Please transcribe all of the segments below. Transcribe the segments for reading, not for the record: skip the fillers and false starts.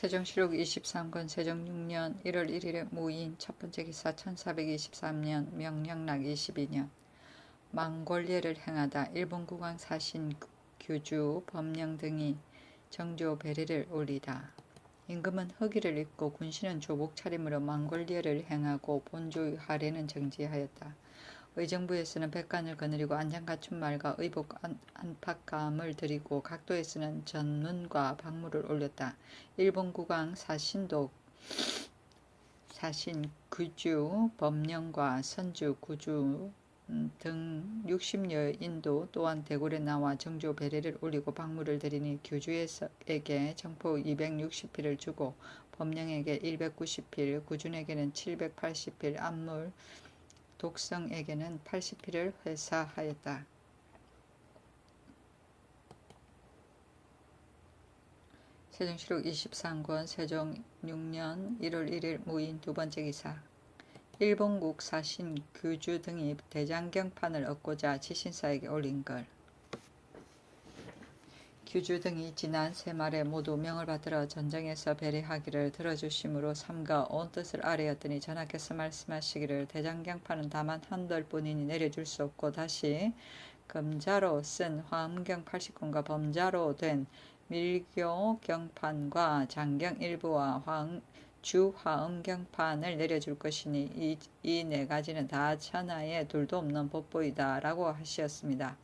세종시록 23권 세종 6년 1월 1일에 무인 첫번째 기사 1423년 명량락 22년 망골례를 행하다 일본 국왕 사신 규주 법령 등이 정조 배례를 올리다. 임금은 허기를 입고 군신은 조복 차림으로 망골례를 행하고 본조의 하례는 정지하였다. 의정부에서는 백관을 거느리고 안장갖춘말과 의복 안팎감을 드리고 각도에서는 전문과 박무를 올렸다. 일본 국왕 사신 규주 법령과 선주 구주 등 60여인도 또한 대궐에 나와 정조 배례를 올리고 박무를 드리니 규주에게 정포 260필을 주고 법령에게 190필, 구준에게는 780필, 안물 독성에게는 80필을 회사하였다. 세종시록 23권 세종 6년 1월 1일 무인 두번째 기사 일본국 사신 규주 등이 대장경판을 얻고자 지신사에게 올린 걸. 규주 등이 지난 새말에 모두 명을 받들어 전정에서 배례하기를 들어주심으로 삼가 온 뜻을 아뢰었더니 전하께서 말씀하시기를 대장경판은 다만 한덜뿐이니 내려줄 수 없고 다시 금자로 쓴 화엄경 80권과 범자로 된 밀교경판과 장경 일부와 주화엄경판을 내려줄 것이니 이 네 가지는 다 전하의 둘도 없는 법보이다 라고 하시었습니다.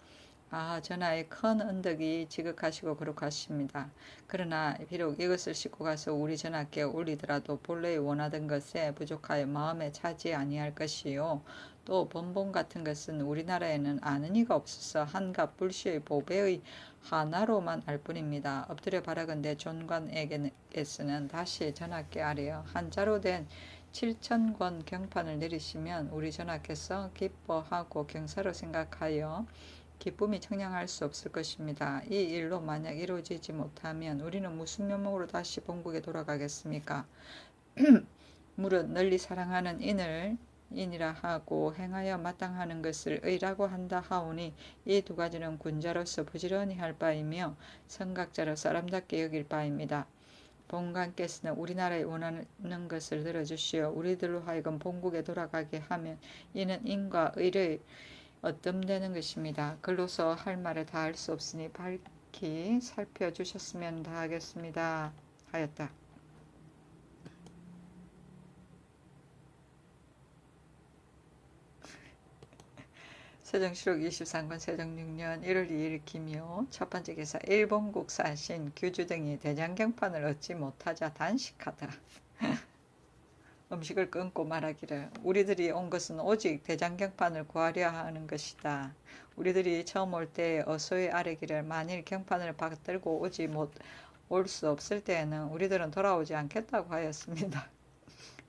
전하의 큰 은덕이 지극하시고 거룩하십니다. 그러나 비록 이것을 싣고 가서 우리 전하께 올리더라도 본래 원하던 것에 부족하여 마음에 차지 아니할 것이요. 또 번본 같은 것은 우리나라에는 아는 이가 없어서 한갑 불시의 보배의 하나로만 알 뿐입니다. 엎드려 바라건대 존관에게서는 다시 전하께 아뢰어 한자로 된 7,000권 경판을 내리시면 우리 전하께서 기뻐하고 경사로 생각하여 기쁨이 청량할 수 없을 것입니다. 이 일로 만약 이루어지지 못하면 우리는 무슨 면목으로 다시 본국에 돌아가겠습니까? 무릇 널리 사랑하는 인이라 하고 행하여 마땅하는 것을 의라고 한다 하오니 이 두 가지는 군자로서 부지런히 할 바이며 선각자로서 아름답게 여길 바입니다. 본관께서는 우리나라에 원하는 것을 들어주시어 우리들로 하여금 본국에 돌아가게 하면 이는 인과 의를 어뜸되는 것입니다. 글로서 할 말을 다 할 수 없으니 밝히 살펴주셨으면 다 하겠습니다. 하였다. 세종시록 23권 세종 6년 1월 2일 기묘 첫번째 기사 일본국 사신 규주 등이 대장경판을 얻지 못하자 단식하다. 음식을 끊고 말하기를 우리들이 온 것은 오직 대장경판을 구하려 하는 것이다. 우리들이 처음 올 때에 어소의 아뢰기를 만일 경판을 받들고 올 수 없을 때에는 우리들은 돌아오지 않겠다고 하였습니다.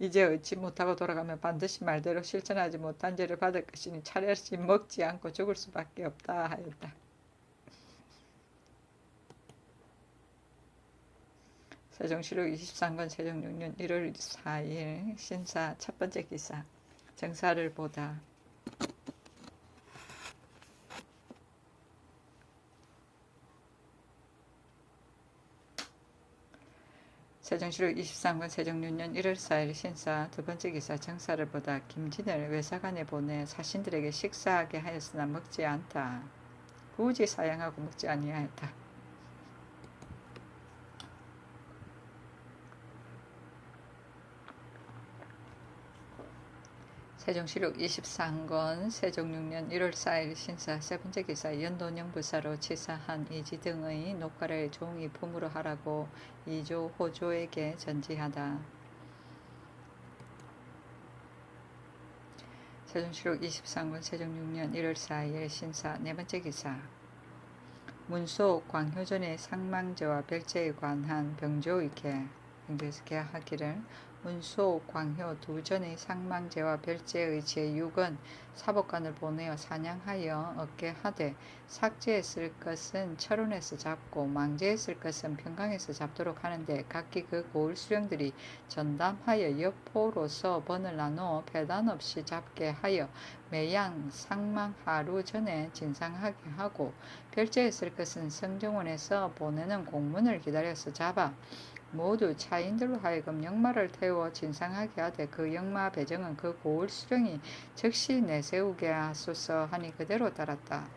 이제 얻지 못하고 돌아가면 반드시 말대로 실천하지 못한 죄를 받을 것이니 차라리 먹지 않고 죽을 수밖에 없다 하였다. 세종시록 23권 세종 6년 1월 4일 신사 첫번째 기사 정사를 보다. 세종시록 23권 세종 6년 1월 4일 신사 두번째 기사 정사를 보다 김진을 외사관에 보내 사신들에게 식사하게 하였으나 먹지 않다. 굳이 사양하고 먹지 아니하였다. 세종시록 23권 세종 6년 1월 4일 신사 세번째 기사 연돈영 부사로 치사한 이지 등의 녹화를 종이 품으로 하라고 이조 호조에게 전지하다. 세종시록 23권 세종 6년 1월 4일 신사 네번째 기사 문소 광효전의 상망제와 별제에 관한 병조에서 계하기를 문소, 광효 두 전의 상망제와 별제의 제6은 사복관을 보내어 사냥하여 얻게 하되 삭제했을 것은 철원에서 잡고 망제했을 것은 평강에서 잡도록 하는데 각기 그 고을 수령들이 전담하여 여포로서 번을 나누어 배단 없이 잡게 하여 매양 상망 하루 전에 진상하게 하고 별제했을 것은 성정원에서 보내는 공문을 기다려서 잡아 모두 차인들로 하여금 역마를 태워 진상하게 하되 그 역마 배정은 그 고을 수령이 즉시 내세우게 하소서 하니 그대로 따랐다.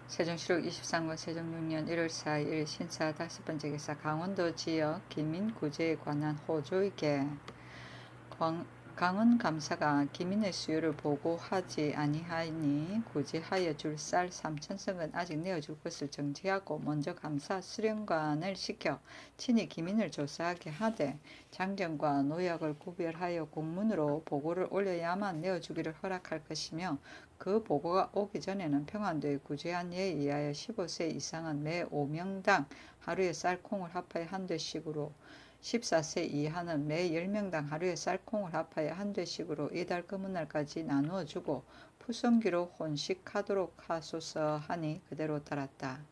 세종시록 23권 세종 6년 1월 4일 신사 5번째 기사 강원도 지역 기민 구제에 관한 호조이게 강원 감사가 기민의 수요를 보고하지 아니하니 구제하여 줄 쌀 3천석은 아직 내어줄 것을 정지하고 먼저 감사 수령관을 시켜 친히 기민을 조사하게 하되 장정과 노약을 구별하여 공문으로 보고를 올려야만 내어주기를 허락할 것이며 그 보고가 오기 전에는 평안도에 구제한 예에 의하여 15세 이상은 매 5명당 하루에 쌀콩을 합하여 한 대씩으로 14세 이하는 매 10명당 하루에 쌀콩을 합하여 한 대씩으로 이달 금은날까지 나누어 주고 푸성기로 혼식하도록 하소서 하니 그대로 따랐다.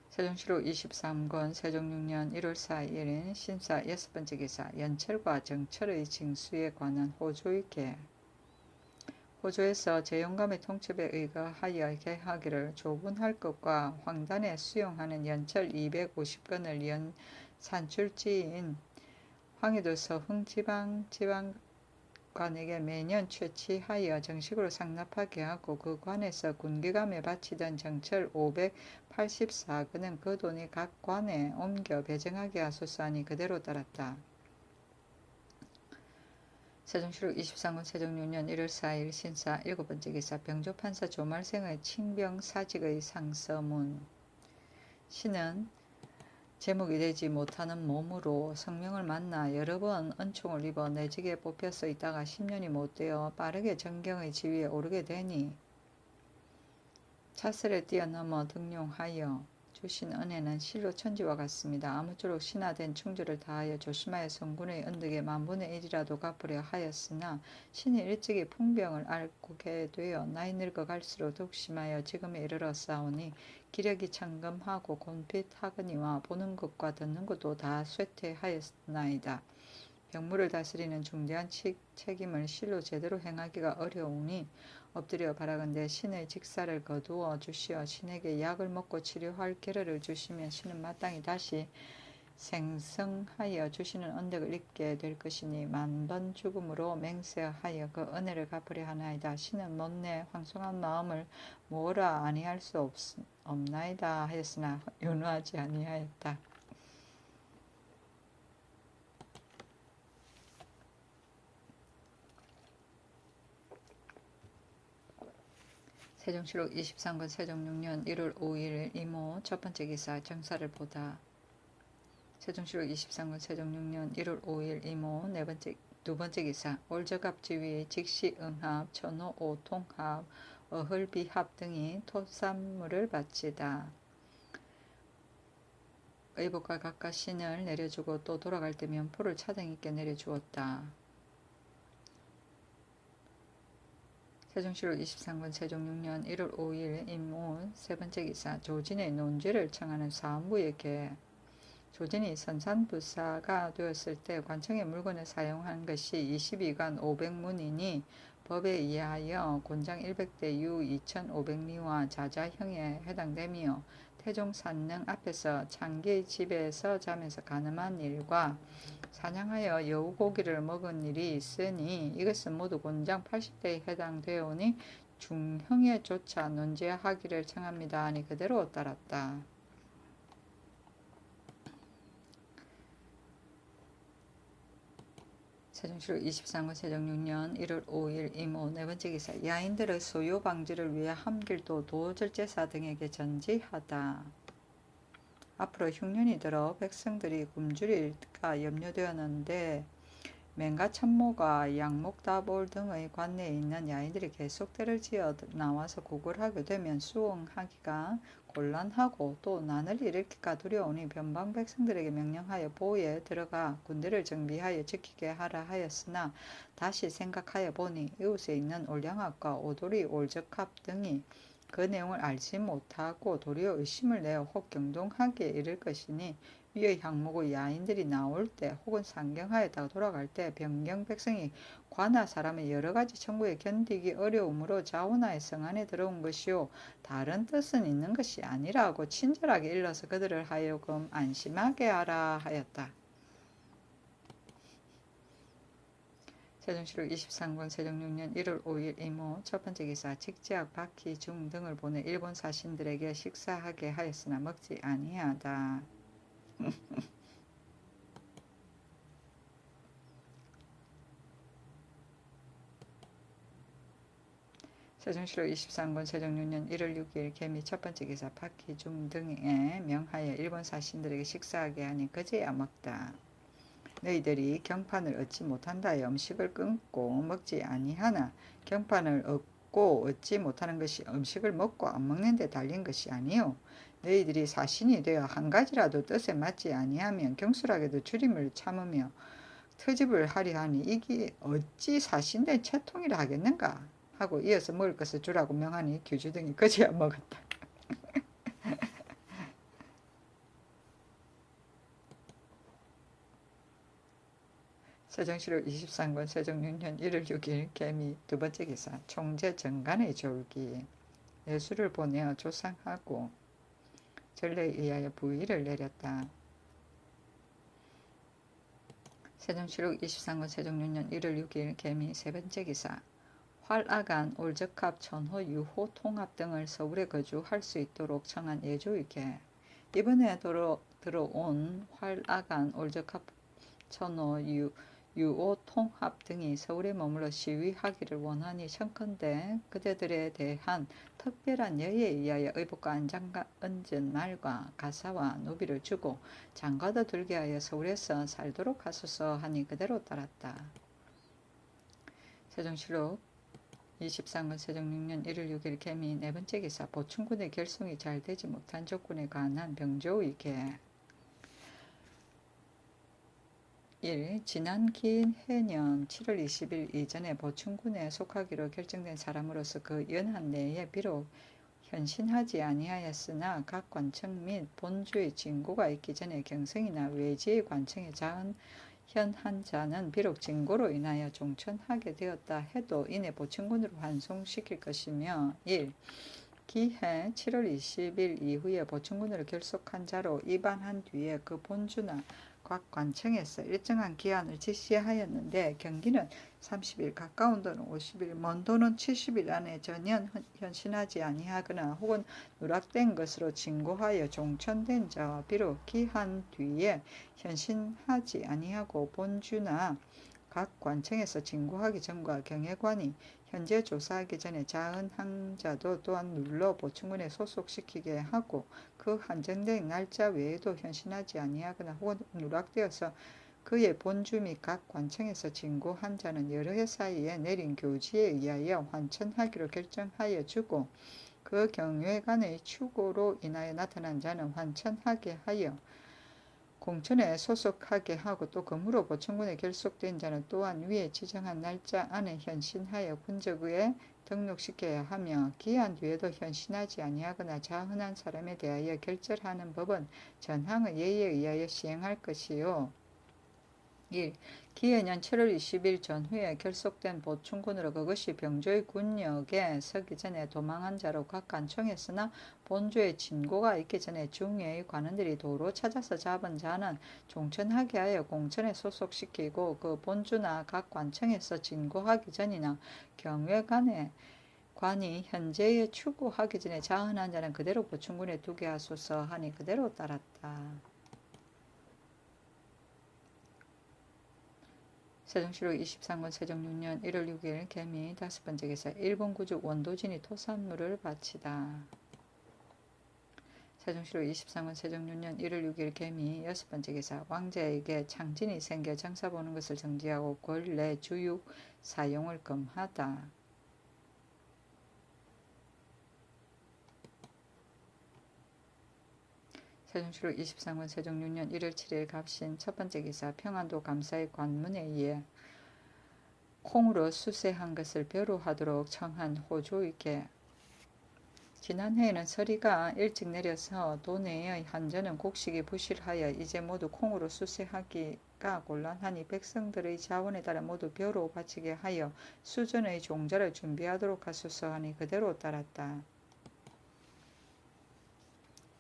세종시록 23권 세종 6년 1월 4일인 신사 6번째 기사 연철과 정철의 징수에 관한 호조이게 호조에서 제용감의 통첩에 의거하여 개하기를 조분할 것과 황단에 수용하는 연철 250건을 연 산출지인 황해도 서흥지방관에게 매년 채취하여 정식으로 상납하게 하고 그 관에서 군기감에 바치던 정철 584건은 그 돈이 각 관에 옮겨 배정하게 하소서 하니 그대로 따랐다. 세종시록 23권 세종 6년 1월 4일 신사 7번째 기사 병조판사 조말생의 칭병사직의 상서문 신은 제목이 되지 못하는 몸으로 성명을 만나 여러 번 은총을 입어 내직에 뽑혀서 있다가 10년이 못되어 빠르게 정경의 지위에 오르게 되니 차슬에 뛰어넘어 등용하여 주신 은혜는 실로 천지와 같습니다. 아무쪼록 신하된 충주를 다하여 조심하여 성군의 은덕에 만분의 1이라도 갚으려 하였으나 신이 일찍이 풍병을 앓게 되어 나이 늙어갈수록 독심하여 지금에 이르렀사오니 기력이 청금하고 곤핏하거니와 보는 것과 듣는 것도 다 쇠퇴하였나이다. 병무를 다스리는 중대한 책임을 실로 제대로 행하기가 어려우니 엎드려 바라건대 신의 직사를 거두어 주시어 신에게 약을 먹고 치료할 계례를 주시면 신은 마땅히 다시 생성하여 주시는 언덕을 입게 될 것이니 만번 죽음으로 맹세하여 그 은혜를 갚으려 하나이다. 신은 못내 황송한 마음을 모으라 아니할 수 없나이다 하였으나 윤호하지 아니하였다. 세종시록 23권 세종 6년 1월 5일 이모 첫번째 기사 정사를 보다. 세종시록 23권 세종 6년 1월 5일 이모 두번째 기사 올저갑지위 직시응합 천호 오통합 어흘비합 등이 토산물을 바치다. 의복과 각각 신을 내려주고 또 돌아갈 때 면포를 차등있게 내려주었다. 세종시록 23권 세종 6년 1월 5일 임무 세번째 기사 조진의 논죄를 청하는 사무에게 조진이 선산부사가 되었을 때 관청의 물건을 사용한 것이 22관 500문이니 법에 의하여 곤장 100대 유 2500리와 자자형에 해당되며 태종 산릉 앞에서 창기의 집에서 자면서 가늠한 일과 사냥하여 여우고기를 먹은 일이 있으니 이것은 모두 곤장 80대에 해당되오니 중형에 조차 논제하기를 청합니다 하니 그대로 따랐다. 세종시록 23권 세종 6년 1월 5일 이모 네번째 기사 야인들의 소요 방지를 위해 함길도 도절제사 등에게 전지하다. 앞으로 흉년이 들어 백성들이 굶주릴까 염려되었는데 맹가 참모가 양목다볼 등의 관내에 있는 야인들이 계속 때를 지어 나와서 구걸하게 되면 수응하기가 곤란하고 또 난을 일으킬까 두려우니 변방 백성들에게 명령하여 보에 들어가 군대를 정비하여 지키게 하라 하였으나 다시 생각하여 보니 이웃에 있는 올량합과 오도리 올적합 등이 그 내용을 알지 못하고 도리어 의심을 내어 혹 경동하기에 이를 것이니 위의 항목의 야인들이 나올 때 혹은 상경하였다가 돌아갈 때 변경 백성이 관하 사람의 여러 가지 청구에 견디기 어려움으로 자원하의 성 안에 들어온 것이요 다른 뜻은 있는 것이 아니라고 친절하게 일러서 그들을 하여금 안심하게 하라 하였다. 세종시록 23권 세종 6년 1월 5일 이모 첫 번째 기사 직제학 박희 중 등을 보내 일본 사신들에게 식사하게 하였으나 먹지 아니하다. 세종시록 23권 세종 6년 1월 6일 개미 첫 번째 기사 박희 중 등에 명하여 일본 사신들에게 식사하게 하니 그제야 먹다. 너희들이 경판을 얻지 못한다여 음식을 끊고 먹지 아니하나 경판을 얻고 얻지 못하는 것이 음식을 먹고 안 먹는 데 달린 것이 아니요 너희들이 사신이 되어 한 가지라도 뜻에 맞지 아니하면 경솔하게도 주림을 참으며 트집을 하려 하니 이게 어찌 사신된 채통이라 하겠는가 하고 이어서 먹을 것을 주라고 명하니 규주 등이 그제야 먹었다. 세종시록 23권 세종 6년 1월 6일 개미 두 번째 기사 총재 정간의 졸기 예수를 보내어 조상하고 전례에 의하여 부의를 내렸다. 세종시록 23권 세종 6년 1월 6일 개미 세 번째 기사 활아간, 올적합, 천호, 유호, 통합 등을 서울에 거주할 수 있도록 청한 예조이게 이번에 들어온 활아간, 올적합, 천호, 유오, 통합 등이 서울에 머물러 시위하기를 원하니 청컨대 그대들에 대한 특별한 여의에 의하여 의복과 안전말과 가사와 노비를 주고 장가도 들게 하여 서울에서 살도록 하소서 하니 그대로 따랐다. 세종시록 23권 세종 6년 1월 6일 개미 네 번째 기사 보충군의 결성이 잘 되지 못한 조건에 관한 병조의계 1. 지난 긴 해년 7월 20일 이전에 보충군에 속하기로 결정된 사람으로서 그 연한 내에 비록 현신하지 아니하였으나 각 관청 및 본주의 징고가 있기 전에 경성이나 외지의 관청에 현한 자는 비록 징고로 인하여 종천하게 되었다 해도 이내 보충군으로 환송시킬 것이며 1. 기해 7월 20일 이후에 보충군으로 결속한 자로 입안한 뒤에 그 본주나 각 관청에서 일정한 기한을 지시하였는데 경기는 30일, 가까운 도는 50일, 먼 도는 70일 안에 전혀 현신하지 아니하거나 혹은 누락된 것으로 징고하여 종천된 자와 비록 기한 뒤에 현신하지 아니하고 본주나 각 관청에서 징고하기 전과 경혜관이 현재 조사하기 전에 자은한 자도 또한 눌러 보충군에 소속시키게 하고 그 한정된 날짜 외에도 현신하지 아니하거나 혹은 누락되어서 그의 본주 및 각 관청에서 징고한 자는 여러 해 사이에 내린 교지에 의하여 환천하기로 결정하여 주고 그 경외관의 추고로 인하여 나타난 자는 환천하게 하여 공천에 소속하게 하고 또 금으로 보충군에 결속된 자는 또한 위에 지정한 날짜 안에 현신하여 군적에 등록시켜야 하며 기한 뒤에도 현신하지 아니하거나 자흔한 사람에 대하여 결절하는 법은 전항의 예의에 의하여 시행할 것이요. 1. 기해년 7월 20일 전후에 결속된 보충군으로 그것이 병조의 군역에 서기 전에 도망한 자로 각 관청에 쓰나 본주에 진고가 있기 전에 중외의 관원들이 도로 찾아서 잡은 자는 종천하게 하여 공천에 소속시키고 그 본주나 각 관청에서 진고하기 전이나 경외관에 관이 현재에 추구하기 전에 자흔한 자는 그대로 보충군에 두게 하소서 하니 그대로 따랐다. 세종시록 23권 세종 6년 1월 6일 개미 다섯 번째 기사 일본 구주 원도진이 토산물을 바치다. 세종시록 23권 세종 6년 1월 6일 개미 여섯 번째 기사 왕자에게 창진이 생겨 장사 보는 것을 정지하고 권례 주육 사용을 금하다. 세종시록 23권 세종 6년 1월 7일 갑신 첫 번째 기사 평안도 감사의 관문에 의해 콩으로 수세한 것을 벼루하도록 청한 호조에게 지난해에는 서리가 일찍 내려서 도내의 한전은 곡식이 부실하여 이제 모두 콩으로 수세하기가 곤란하니 백성들의 자원에 따라 모두 벼로 바치게 하여 수전의 종자를 준비하도록 하소서 하니 그대로 따랐다.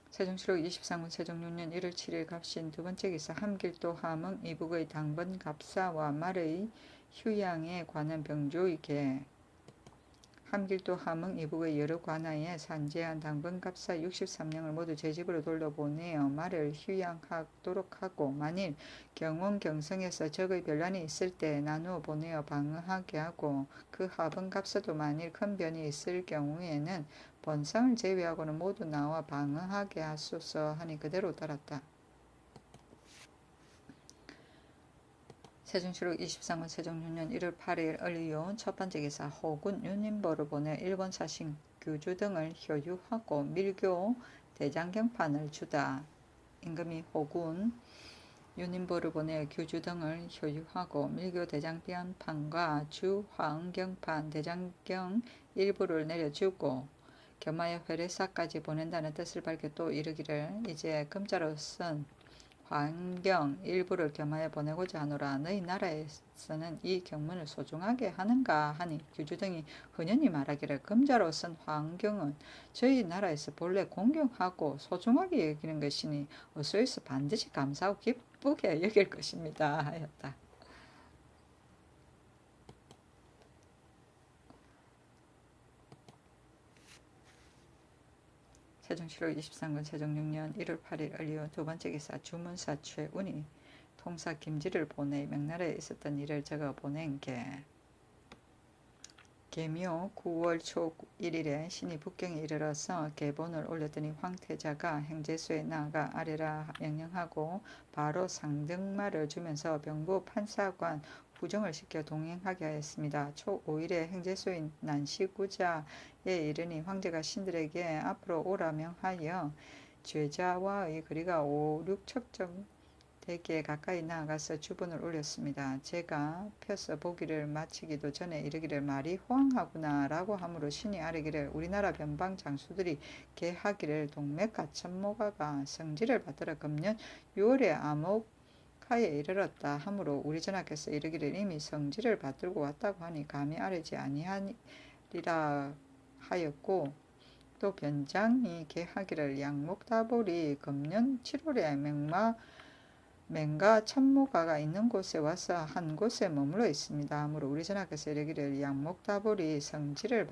세종시록 23군 세종 6년 1월 7일 갑신 두 번째 기사 함길도 함흥 이북의 당번 갑사와 말의 휴양에 관한 병조의 계 함길도 함흥 이북의 여러 관하에 산재한 당번 갑사 63명을 모두 제 집으로 돌려보내어 말을 휴양하도록 하고 만일 경원 경성에서 적의 변란이 있을 때 나누어 보내어 방어하게 하고 그 하번 갑사도 만일 큰 변이 있을 경우에는 번상을 제외하고는 모두 나와 방어하게 하소서 하니 그대로 따랐다. 세종시록 23군 세종 6년 1월 8일 을리온 첫 번째 기사 호군 윤인보를 보내 일본 사신 규주 등을 효유하고 밀교 대장경판을 주다. 임금이 호군 윤인보를 보내 규주 등을 효유하고 밀교 대장경판과 주화응경판 대장경 일부를 내려주고 겸하여 회례사까지 보낸다는 뜻을 밝혀 또 이르기를 이제 금자로 쓴 화응경 일부를 겸하여 보내고자 하노라. 너희 나라에서는 이 경문을 소중하게 하는가 하니 규주 등이 흔연히 말하기를 금자로 쓴 화응경은 저희 나라에서 본래 공경하고 소중하게 여기는 것이니 어서에서 반드시 감사하고 기쁘게 여길 것입니다 하였다. 세종시록 23군 세종 6년 1월 8일 을리온 두 번째 기사 주문사 최운이 통사 김지를 보내 명나라에 있었던 일을 적어 보낸 게 계묘 9월 초 1일에 신이 북경에 이르러서 계본을 올렸더니 황태자가 행제소에 나아가 아래라 명령하고 바로 상등말을 주면서 병부 판사관 후정을 시켜 동행하게 하였습니다. 초 5일에 행제소인 난시구자에 이르니 황제가 신들에게 앞으로 오라 명하여 죄자와의 거리가 5, 6척 되게 가까이 나아가서 주문을 올렸습니다. 제가 펴서 보기를 마치기도 전에 이르기를 말이 호황하구나 라고 하므로 신이 아뢰기를 우리나라 변방 장수들이 계하기를 동맥과 천모가가 성지를 받들어 금년 6월에 암흑하에 이르렀다 하므로 우리 전하께서 이르기를 이미 성지를 받들고 왔다고 하니 감히 아뢰지 아니하리라 하였고 또 변장이 계하기를 양목다볼이 금년 7월에 맹가 천모가가 있는 곳에 와서 한 곳에 머물러 있습니다. 하므로 우리 전하께서 이르기를 양목다볼이 성지를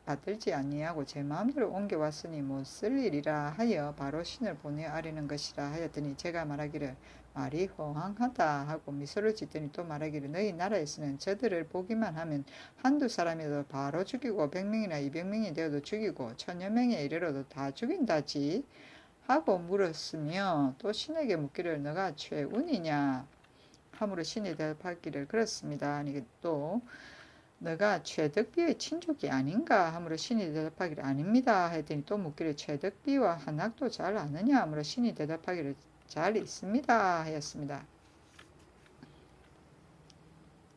받들지 아니하고 제 마음대로 옮겨왔으니 못 쓸 일이라 하여 바로 신을 보내 아뢰는 것이라 하였더니 제가 말하기를 말이 허황하다 하고 미소를 짓더니 또 말하기를 너희 나라에서는 저들을 보기만 하면 한두 사람이라도 바로 죽이고 100명이나 200명이 되어도 죽이고 1000여 명에 이르러도 다 죽인다지 하고 물었으며 또 신에게 묻기를 너가 최운이냐 하므로 신이 대답하기를 그렇습니다. 아니 또 너가 최덕비의 친족이 아닌가 하므로 신이 대답하기를 아닙니다 했더니 또 묻기를 최덕비와 한학도 잘 아느냐 하므로 신이 대답하기를 잘 있습니다 하였습니다.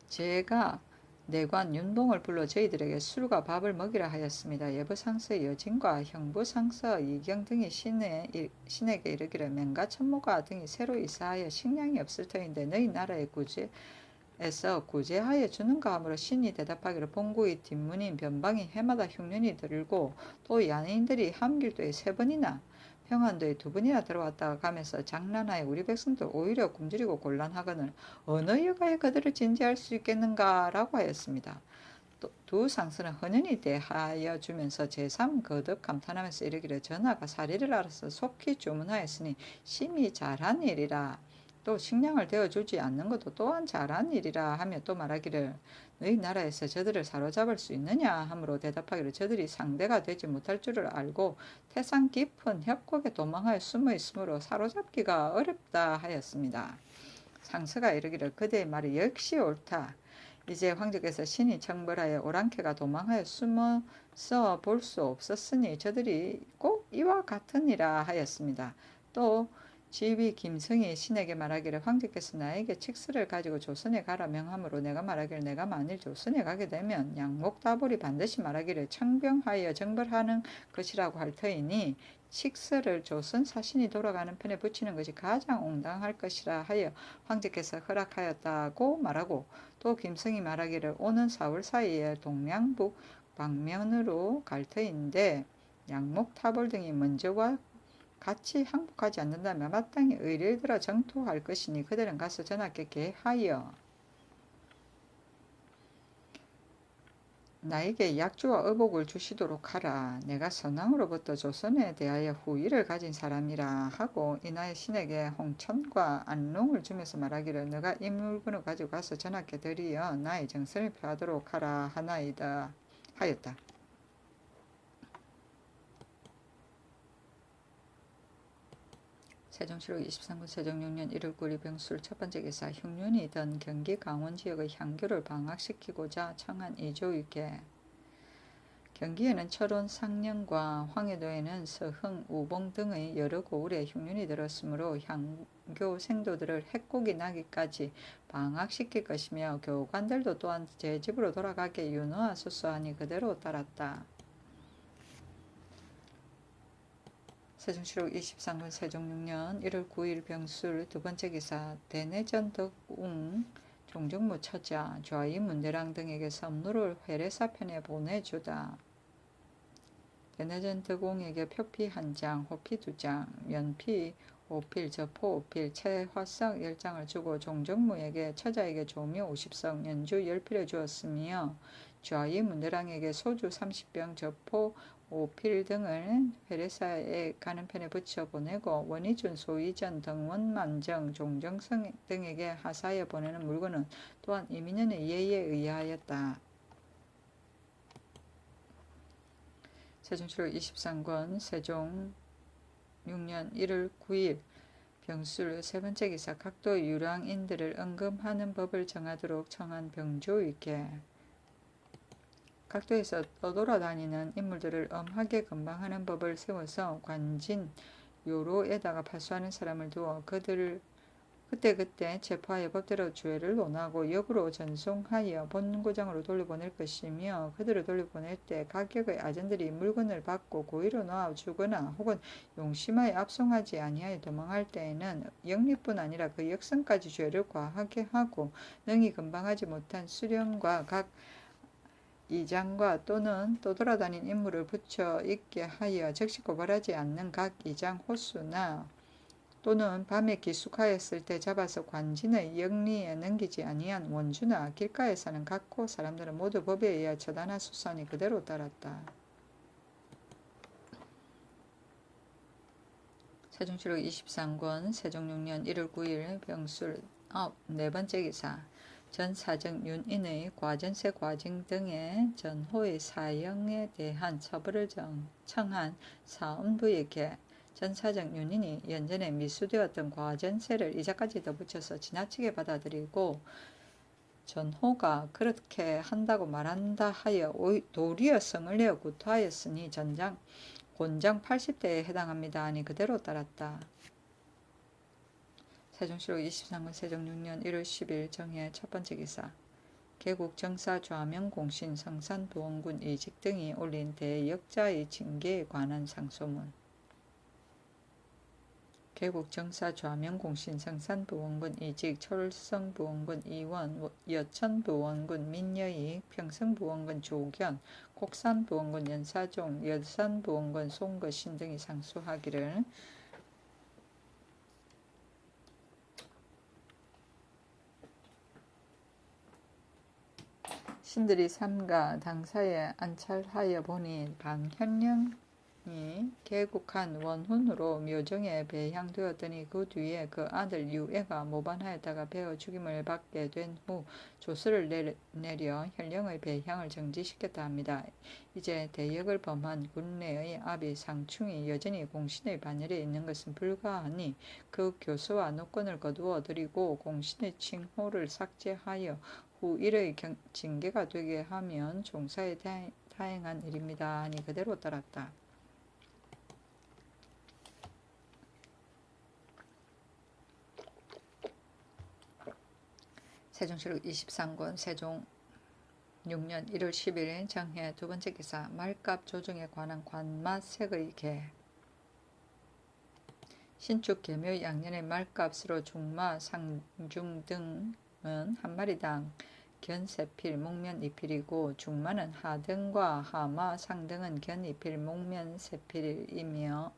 제가 내관 윤봉을 불러 저희들에게 술과 밥을 먹이라 하였습니다. 예부상서의 여진과 형부상서 이경 등이 신에게 이르기를 맹가 천모가 등이 새로 이사하여 식량이 없을 터인데 너희 나라의 구제에서 구제하여 주는가 하므로 신이 대답하기를 본국의 뒷문인 변방이 해마다 흉년이 들고 또 야인들이 함길도에 3번이나 평안도에 2번이나 들어왔다가 가면서 장난하여 우리 백성들 오히려 굶주리고 곤란하거늘 어느 여가에 그들을 진지할 수 있겠는가 라고 하였습니다. 또 두 상서는 헌연히 대하여 주면서 제3 거듭 감탄하면서 이르기를 전하가 사리를 알아서 속히 주문하였으니 심히 잘한 일이라 또 식량을 되어주지 않는 것도 또한 잘한 일이라 하며 또 말하기를 너희 나라에서 저들을 사로잡을 수 있느냐 하므로 대답하기를 저들이 상대가 되지 못할 줄을 알고 태산 깊은 협곡에 도망하여 숨어 있으므로 사로잡기가 어렵다 하였습니다. 상서가 이르기를 그대의 말이 역시 옳다. 이제 황제께서 신이 청벌하여 오랑캐가 도망하여 숨어서 볼 수 없었으니 저들이 꼭 이와 같으니라 하였습니다. 또 지휘 김성이 신에게 말하기를 황제께서 나에게 칙스를 가지고 조선에 가라 명함으로 내가 말하기를 내가 만일 조선에 가게 되면 양목다불이 반드시 말하기를 청병하여 정벌하는 것이라고 할 터이니 칙스를 조선 사신이 돌아가는 편에 붙이는 것이 가장 옹당할 것이라 하여 황제께서 허락하였다고 말하고 또 김성이 말하기를 오는 4월 사이에 동량북 방면으로 갈 터인데 양목타불 등이 먼저와 같이 항복하지 않는다면 마땅히 의를 들어 정토할 것이니 그들은 가서 전하께 계하여 나에게 약주와 의복을 주시도록 하라. 내가 선왕으로부터 조선에 대하여 후의를 가진 사람이라 하고 이나의 신에게 홍천과 안롱을 주면서 말하기를 너가 이 물건을 가지고 가서 전하께 드리어 나의 정선을 표하도록 하라 하나이다 하였다. 세종실록 23군 세종 6년 1월 9일 병술 첫 번째 기사 흉년이던 경기 강원 지역의 향교를 방학시키고자 청한 이조위계 경기에는 철원, 상령과 황해도에는 서흥, 우봉 등의 여러 고을에 흉년이 들었으므로 향교 생도들을 핵곡이 나기까지 방학시킬 것이며 교관들도 또한 제 집으로 돌아가게 윤호하소서 하니 그대로 따랐다. 세종실록 23군 세종 6년 1월 9일 병술 두 번째 기사 대내전 덕웅 종정무 처자 좌이 문대랑 등에게 선물을 회례사 편에 보내주다. 대내전 덕웅에게 표피 1장, 호피 2장, 면피 5필, 저포 5필, 채화석 10장을 주고 종정무에게 처자에게 조묘 50석, 연주 10필을 주었으며 좌이 문대랑에게 소주 30병, 저포 5필 등을 회례사에 가는 편에 붙여 보내고 원희준, 소이전, 등원만정, 종정성 등에게 하사하여 보내는 물건은 또한 이민현의 예의에 의하였다. 세종실록 23권 세종 6년 1월 9일 병술 세 번째 기사 각도 유랑인들을 언금하는 법을 정하도록 청한 병조위계 각도에서 떠돌아다니는 인물들을 엄하게 건방하는 법을 세워서 관진 요로에다가 파수하는 사람을 두어 그들을 그때그때 체포하여 법대로 죄를 논하고 역으로 전송하여 본고장으로 돌려보낼 것이며 그들을 돌려보낼 때 각격의 아전들이 물건을 받고 고의로 놓아 주거나 혹은 용심하여 압송하지 아니하여 도망할 때에는 영리뿐 아니라 그 역성까지 죄를 과하게 하고 능히 건방하지 못한 수령과 각 이장과 또는 떠돌아다닌 인물을 붙여 있게 하여 즉시 고발하지 않는 각 이장 호수나 또는 밤에 기숙하였을 때 잡아서 관진의 영리에 넘기지 아니한 원주나 길가에 사는 각호 사람들은 모두 법에 의해 처단하소서하니 그대로 따랐다. 세종실록 23권 세종 6년 1월 9일 병술 네 번째 기사 전 사정 윤인의 과전세 과징 등의 전호의 사형에 대한 처벌을 청한 사헌부에게 전 사정 윤인이 연전에 미수되었던 과전세를 이자까지 덧붙여서 지나치게 받아들이고 전호가 그렇게 한다고 말한다 하여 도리어 성을 내어 구토하였으니 곤장 80대에 해당합니다 하니 그대로 따랐다. 세종실록 23권 세종 6년 1월 10일 정해 첫 번째 기사 개국 정사 좌명 공신 성산부원군 이직 등이 올린 대역자의 징계에 관한 상소문 개국 정사 좌명 공신 성산부원군 이직 철성부원군 이원 여천부원군 민여익 평성부원군 조견 곡산부원군 연사종 여산부원군 송거신 등이 상소하기를 신들이 삼가 당사에 안찰하여 보니 방현령이 개국한 원훈으로 묘정에 배향되었더니 그 뒤에 그 아들 유애가 모반하였다가 베어 죽임을 받게 된 후 조서를 내려 현령의 배향을 정지시켰다 합니다. 이제 대역을 범한 군내의 아비 상충이 여전히 공신의 반열에 있는 것은 불가하니 그 교서와 노건을 거두어 드리고 공신의 칭호를 삭제하여 후 일의 징계가 되게 하면 종사에 타행한 일입니다 하니 그대로 따랐다. 세종시록 23권 세종 6년 1월 10일 정해 두 번째 기사 말값 조정에 관한 관마색의 개 신축 개묘 양년의 말값으로 중마 상중 등은 한 마리당 견세필 목면 2필이고 중마는 하등과 하마 상등은 견 2필 목면 3필이며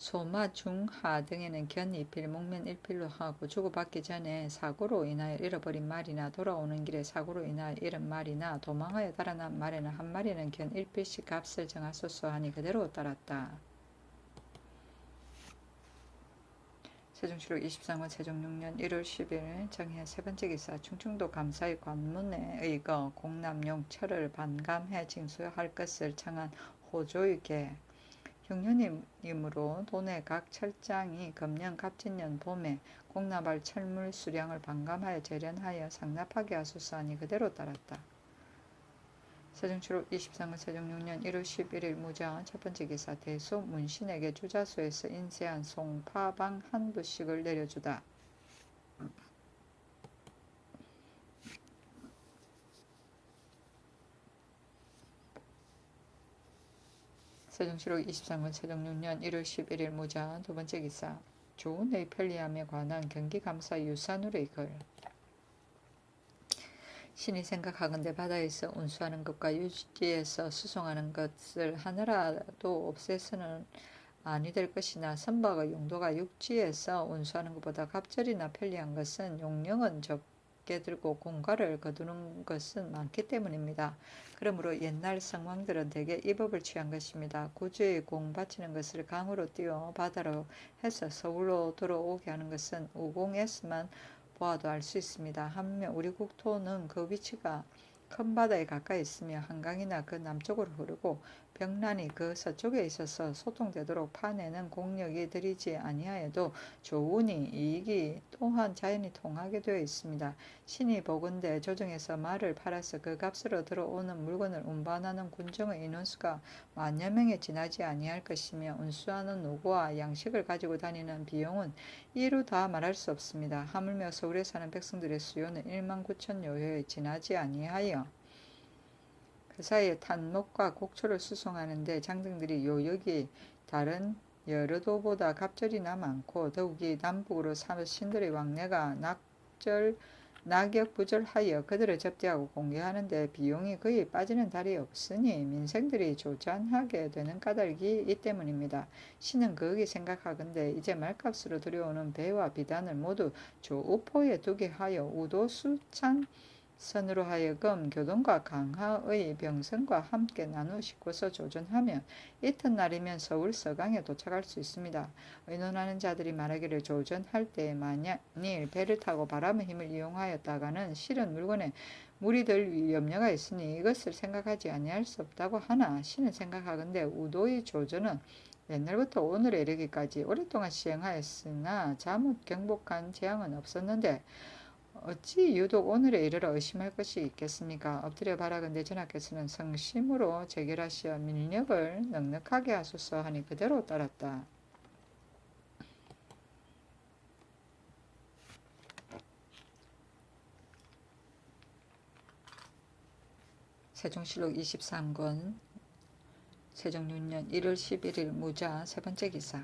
소마 중하 등에는 견 2필 목면 1필로 하고 주고받기 전에 사고로 인하여 잃어버린 말이나 돌아오는 길에 사고로 인하여 잃은 말이나 도망하여 달아난 말에는 한 마리는 견 1필씩 값을 정하소서 하니 그대로 따랐다. 세종시록 23권 세종 6년 1월 10일 정해 세 번째 기사 충청도 감사의 관문에 의거 공남용 철을 반감해 징수할 것을 청한 호조의 개 흉년이므로 도내 각 철장이 금년 갑진년 봄에 공납할 철물 수량을 반감하여 재련하여 상납하게 하소서 하니 그대로 따랐다. 세종시록 23권 세종 6년 1월 11일 무자 첫 번째 기사 대소 문신에게 주자소에서 인쇄한 송파방 한 부씩을 내려주다. 세종시록 23권 세종 6년 1월 11일 무자 두 번째 기사 조은의 편리함에 관한 경기감사 유산울의 글 신이 생각하건대 바다에서 운수하는 것과 유지에서 수송하는 것을 하나라도 없애서는 아니 될 것이나 선박의 용도가 육지에서 운수하는 것보다 갑절이나 편리한 것은 용령은 적게 들고 공과를 거두는 것은 많기 때문입니다. 그러므로 옛날 성왕들은 대개 이 법을 취한 것입니다. 구주의 공 바치는 것을 강으로 띄워 바다로 해서 서울로 들어오게 하는 것은 우공에서만 보아도 알 수 있습니다. 한면 우리 국토는 그 위치가 큰 바다에 가까이 있으며 한강이나 그 남쪽으로 흐르고 벽란이 그 서쪽에 있어서 소통되도록 파내는 공력이 들이지 아니하여도 조운이 이익이 또한 자연히 통하게 되어 있습니다. 신이 보건대 조정에서 말을 팔아서 그 값으로 들어오는 물건을 운반하는 군정의 인원수가 만여 명에 지나지 아니할 것이며 운수하는 노고와 양식을 가지고 다니는 비용은 이루 다 말할 수 없습니다. 하물며 서울에 사는 백성들의 수요는 1만 9천 여효에 지나지 아니하여 그 사이에 탄목과 곡초를 수송하는데 장등들이 요역이 다른 여러 도보다 갑절이나 많고 더욱이 남북으로 신들의 왕래가 낙역부절하여 그들을 접대하고 공개하는데 비용이 거의 빠지는 달이 없으니 민생들이 조잔하게 되는 까닭이 이 때문입니다. 신은 거기 생각하건대 이제 말값으로 들여오는 배와 비단을 모두 조우포에 두게 하여 우도 수찬 선으로 하여금 교동과 강하의 병선과 함께 나누시고서 조전하면 이튿날이면 서울 서강에 도착할 수 있습니다. 의논하는 자들이 말하기를 조전할 때에 만일 배를 타고 바람의 힘을 이용하였다가는 실은 물건에 물이 들 염려가 있으니 이것을 생각하지 아니할 수 없다고 하나 신은 생각하건대 우도의 조전은 옛날부터 오늘에 이르기까지 오랫동안 시행하였으나 잘못 경복한 재앙은 없었는데 어찌 유독 오늘에 이르러 의심할 것이 있겠습니까? 엎드려 바라건대 전하께서는 성심으로 재결하시어 민력을 넉넉하게 하소서 하니 그대로 따랐다. 세종시록 23권 세종 6년 1월 11일 무자 세 번째 기사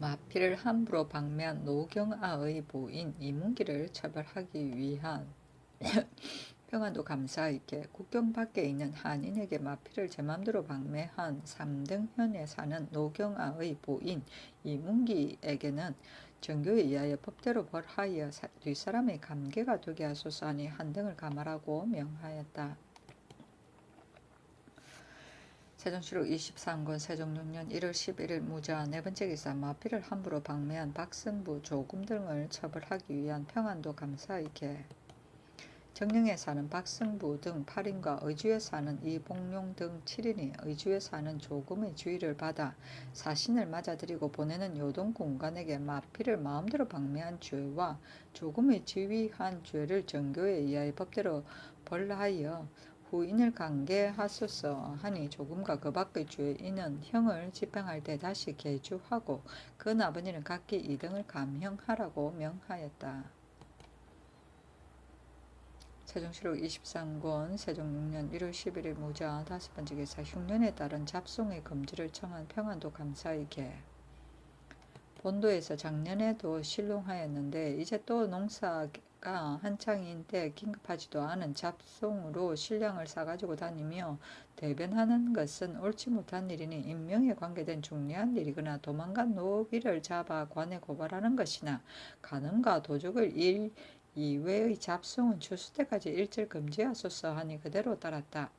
마피를 함부로 방매한 노경아의 부인 이문기를 처벌하기 위한 평안도 감사의 개 국경 밖에 있는 한인에게 마피를 제 맘대로 방매한 삼등현에 사는 노경아의 부인 이문기에게는 정교에 의하여 법대로 벌하여 뒷사람의 감개가 되게 하소서 하니 한등을 감하라고 명하였다. 세종시록 23권 세종 6년 1월 11일 무자 네 번째 기사 마피를 함부로 방매한 박승부 조금 등을 처벌하기 위한 평안도 감사의 개 정릉에 사는 박승부 등 8인과 의주에 사는 이봉룡 등 7인이 의주에 사는 조금의 주의를 받아 사신을 맞아들이고 보내는 요동군관에게 마피를 마음대로 방매한 죄와 조금의 지휘한 죄를 정교에 의하여 법대로 벌하여 후인을 강계하소서 하니 조금과 그 밖의 죄인은 형을 집행할 때 다시 계주하고 그 나머지는 각기 2등을 감형하라고 명하였다. 세종시록 23권 세종 6년 1월 11일 무자 5번째 기사 흉년에 따른 잡송의 금지를 청한 평안도 감사에게 본도에서 작년에도 신롱하였는데 이제 또 농사가 한창인 때 긴급하지도 않은 잡송으로 신량을 싸가지고 다니며 대변하는 것은 옳지 못한 일이니 인명에 관계된 중요한 일이거나 도망간 노비를 잡아 관에 고발하는 것이나 간음과 도적을 일 이외의 잡송은 추수 때까지 일절 금지하소서 하니 그대로 따랐다.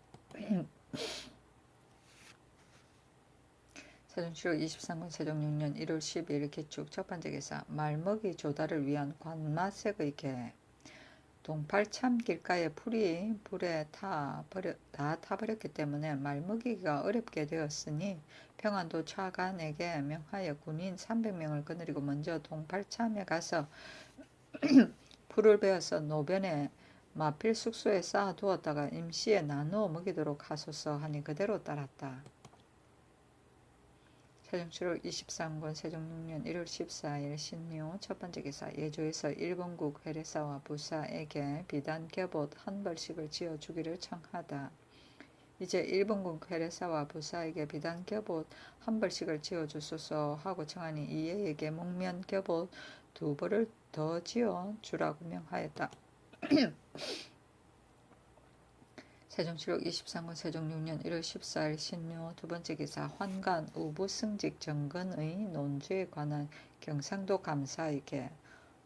세종시록 23권 세종 6년 1월 12일 개축 첫 번째 기사 말먹이 조달을 위한 관마색의 개 동팔참 길가에 풀이 불에 다 타버렸기 때문에 말먹이기가 어렵게 되었으니 평안도 차관에게 명하여 군인 300명을 거느리고 먼저 동팔참에 가서 풀을 베어서 노변에 마필 숙소에 쌓아두었다가 임시에 나누어 먹이도록 하소서 하니 그대로 따랐다. 세종시록 23권 세종 6년 1월 14일 신묘 첫 번째 기사 예조에서 일본국 회례사와 부사에게 비단 겹옷 한 벌씩을 지어주기를 청하다. 이제 일본국 회례사와 부사에게 비단 겹옷 한 벌씩을 지어주소서 하고 청하니 이에게 목면 겹옷 2벌을 더 지어주라고 명하였다. 세종시록 23권 세종 6년 1월 14일 신묘 두 번째 기사 환관 우부승직 정근의 논주에 관한 경상도 감사에게